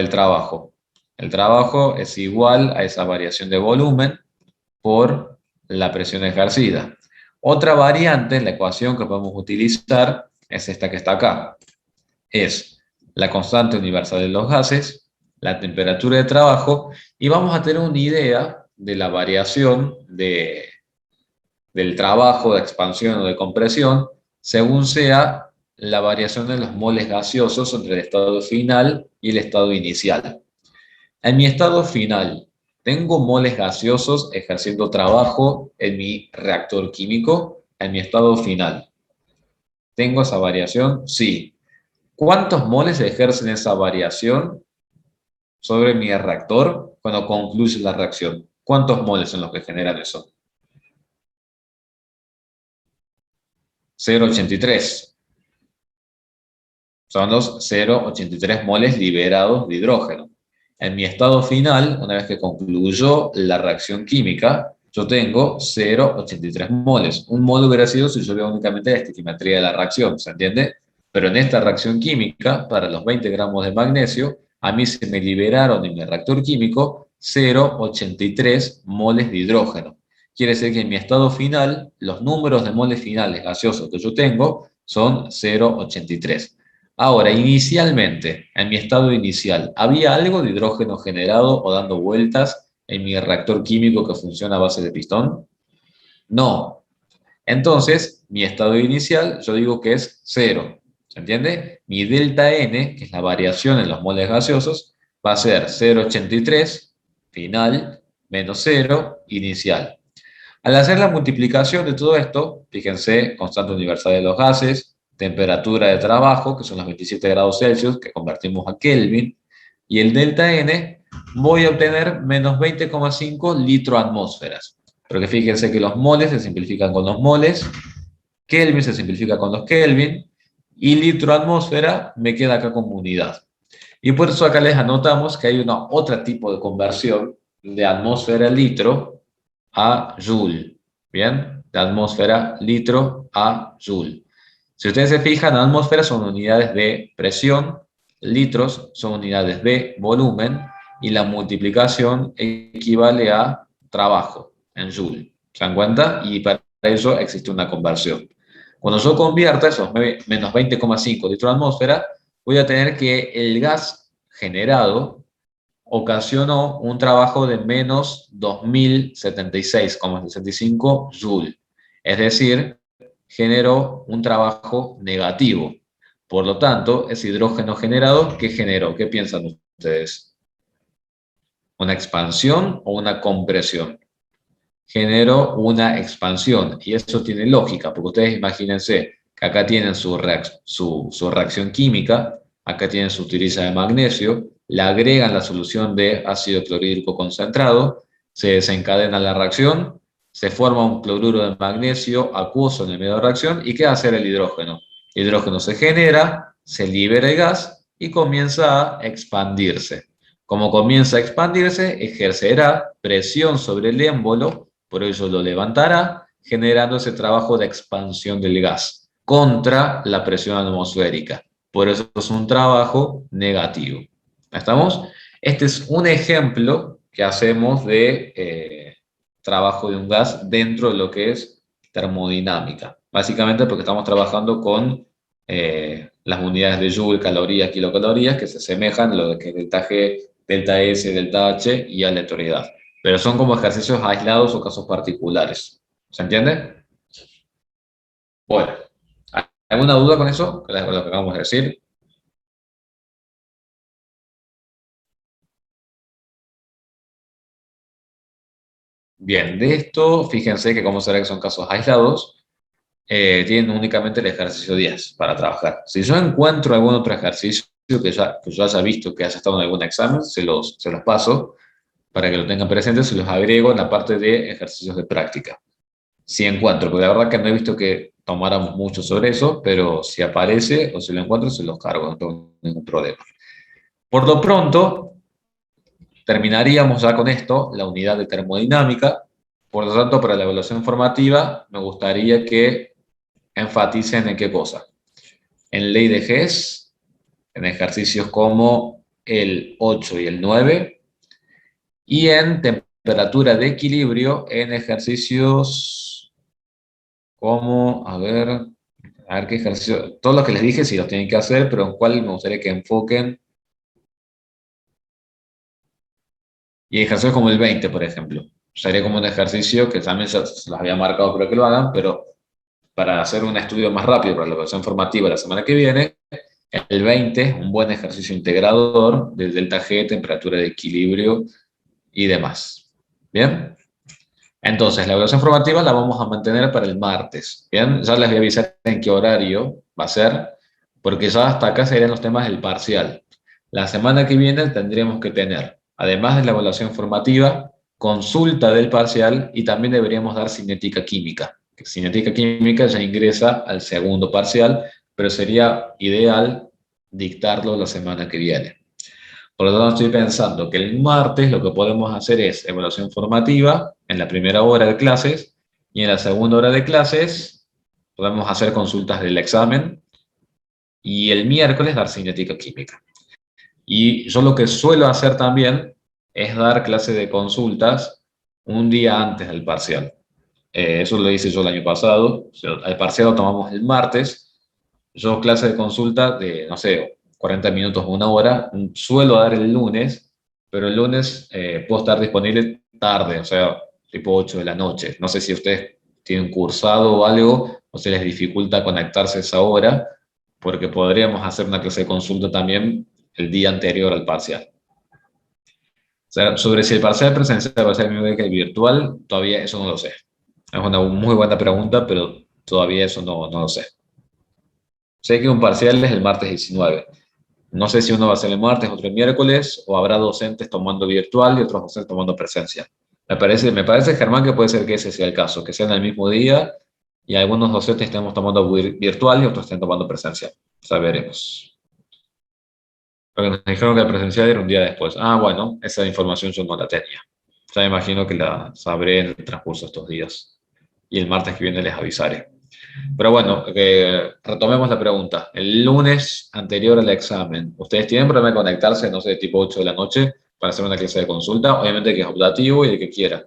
trabajo? El trabajo es igual a esa variación de volumen por la presión ejercida. Otra variante en la ecuación que podemos utilizar es esta que está acá. Es la constante universal de los gases, la temperatura de trabajo, y vamos a tener una idea de la variación del trabajo de expansión o de compresión según sea la variación de los moles gaseosos entre el estado final y el estado inicial. En mi estado final, ¿tengo moles gaseosos ejerciendo trabajo en mi reactor químico? En mi estado final, ¿tengo esa variación? Sí. ¿Cuántos moles ejercen esa variación sobre mi reactor cuando concluye la reacción? ¿Cuántos moles son los que generan eso? 0,83. Son los 0,83 moles liberados de hidrógeno. En mi estado final, una vez que concluyó la reacción química, yo tengo 0,83 moles. Un mol hubiera sido si yo veo únicamente la estequiometría de la reacción, ¿se entiende? Pero en esta reacción química, para los 20 gramos de magnesio, a mí se me liberaron en mi reactor químico 0,83 moles de hidrógeno. Quiere decir que en mi estado final, los números de moles finales gaseosos que yo tengo son 0,83. Ahora, inicialmente, en mi estado inicial, ¿había algo de hidrógeno generado o dando vueltas en mi reactor químico que funciona a base de pistón? No. Entonces, mi estado inicial, yo digo que es cero. ¿Se entiende? Mi delta N, que es la variación en los moles gaseosos, va a ser 0,83 final menos cero inicial. Al hacer la multiplicación de todo esto, fíjense, constante universal de los gases, temperatura de trabajo, que son los 27 grados Celsius, que convertimos a Kelvin, y el delta N, voy a obtener menos 20,5 litro atmósferas. Porque fíjense que los moles se simplifican con los moles, Kelvin se simplifica con los Kelvin, y litro atmósfera me queda acá como unidad. Y por eso acá les anotamos que hay una otra tipo de conversión de atmósfera a litro a joule. ¿Bien? De atmósfera litro a joule. Si ustedes se fijan, atmósferas son unidades de presión, litros son unidades de volumen y la multiplicación equivale a trabajo en joule. ¿Se dan cuenta? Y para eso existe una conversión. Cuando yo convierta esos menos 20,5 litros de atmósfera, voy a tener que el gas generado ocasionó un trabajo de menos 2076,65 joule. Es decir, generó un trabajo negativo. Por lo tanto, ese hidrógeno generado, ¿qué generó? ¿Qué piensan ustedes? ¿Una expansión o una compresión? Generó una expansión. Y eso tiene lógica, porque ustedes imagínense que acá tienen su reacción química, acá tienen su tiriza de magnesio, le agregan la solución de ácido clorhídrico concentrado, se desencadena la reacción, se forma un cloruro de magnesio acuoso en el medio de reacción, ¿y qué va a hacer el hidrógeno? El hidrógeno se genera, se libera el gas y comienza a expandirse. Como comienza a expandirse, ejercerá presión sobre el émbolo, por ello lo levantará, generando ese trabajo de expansión del gas contra la presión atmosférica. Por eso es un trabajo negativo. ¿Estamos? Este es un ejemplo que hacemos de trabajo de un gas dentro de lo que es termodinámica. Básicamente porque estamos trabajando con las unidades de Joule, calorías, kilocalorías, que se asemejan a lo que es delta G, delta S, delta H y aleatoriedad. Pero son como ejercicios aislados o casos particulares. ¿Se entiende? Bueno, ¿Alguna duda con eso? Con lo que acabamos de decir. Bien, de esto, fíjense que como será que son casos aislados, tienen únicamente el ejercicio 10 para trabajar. Si yo encuentro algún otro ejercicio que yo haya visto que haya estado en algún examen, se los paso para que lo tengan presente, se los agrego en la parte de ejercicios de práctica. Si encuentro, porque la verdad que no he visto que tomáramos mucho sobre eso, pero si aparece o si lo encuentro, se los cargo, no tengo ningún problema. Por lo pronto, terminaríamos ya con esto, la unidad de termodinámica. Por lo tanto, para la evaluación formativa, me gustaría que enfaticen en qué cosa. En ley de Hess, en ejercicios como el 8 y el 9, y en temperatura de equilibrio en ejercicios como, a ver qué ejercicio, todos los que les dije sí los tienen que hacer, pero en cuál me gustaría que enfoquen, y ejercicios como el 20, por ejemplo. Sería como un ejercicio que también se los había marcado para que lo hagan, pero para hacer un estudio más rápido para la evaluación formativa la semana que viene, el 20, un buen ejercicio integrador del delta G, temperatura de equilibrio y demás. ¿Bien? Entonces, la evaluación formativa la vamos a mantener para el martes. Bien, ya les voy a avisar en qué horario va a ser, porque ya hasta acá serían los temas del parcial. La semana que viene tendríamos que tener, además de la evaluación formativa, consulta del parcial y también deberíamos dar cinética química. Cinética química ya ingresa al segundo parcial, pero sería ideal dictarlo la semana que viene. Por lo tanto, estoy pensando que el martes lo que podemos hacer es evaluación formativa en la primera hora de clases y en la segunda hora de clases podemos hacer consultas del examen y el miércoles dar cinética química. Y yo lo que suelo hacer también es dar clase de consultas un día antes del parcial. Eso lo hice yo el año pasado. O sea, el parcial lo tomamos el martes. Yo clase de consulta de, no sé, 40 minutos o una hora, suelo dar el lunes, pero el lunes puedo estar disponible tarde, o sea, tipo 8 de la noche. No sé si ustedes tienen cursado o algo, o se les dificulta conectarse a esa hora, porque podríamos hacer una clase de consulta también el día anterior al parcial. O sea, sobre si el parcial presencial va a ser el mismo que el virtual, todavía eso no lo sé. Es una muy buena pregunta, pero todavía eso no lo sé. Sé que un parcial es el martes 19. No sé si uno va a ser el martes, otro el miércoles, o habrá docentes tomando virtual y otros docentes tomando presencial. Me parece, Germán, que puede ser que ese sea el caso, que sea en el mismo día y algunos docentes estemos tomando virtual y otros estén tomando presencial. O sea, veremos. Porque nos dijeron que el presencial era un día después. Ah, bueno, esa información yo no la tenía. Ya me imagino que la sabré en el transcurso de estos días. Y el martes que viene les avisaré. Pero bueno, retomemos la pregunta. El lunes anterior al examen, ¿ustedes tienen problema de conectarse, no sé, tipo 8 de la noche para hacer una clase de consulta? Obviamente que es optativo y el que quiera.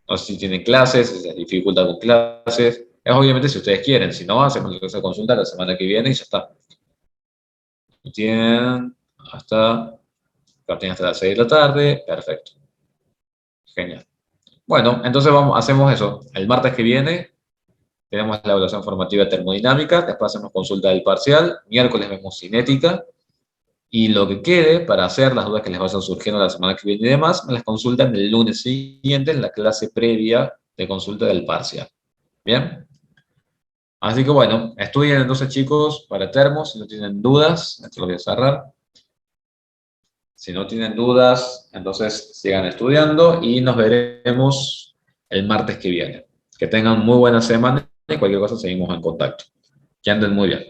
No sé si tienen clases, si se les dificulta con clases. Es obviamente si ustedes quieren. Si no, hacemos la clase de consulta la semana que viene y ya está. Tienen hasta, tienen hasta las 6 de la tarde. Perfecto. Genial. Bueno, entonces hacemos eso. El martes que viene tenemos la evaluación formativa termodinámica, después hacemos consulta del parcial, miércoles vemos cinética, y lo que quede para hacer las dudas que les vayan surgiendo la semana que viene y demás, me las consultan el lunes siguiente en la clase previa de consulta del parcial. ¿Bien? Así que bueno, estudien entonces chicos para termos, si no tienen dudas, esto lo voy a cerrar. Si no tienen dudas, entonces sigan estudiando y nos veremos el martes que viene. Que tengan muy buena semana y cualquier cosa seguimos en contacto. Que anden muy bien.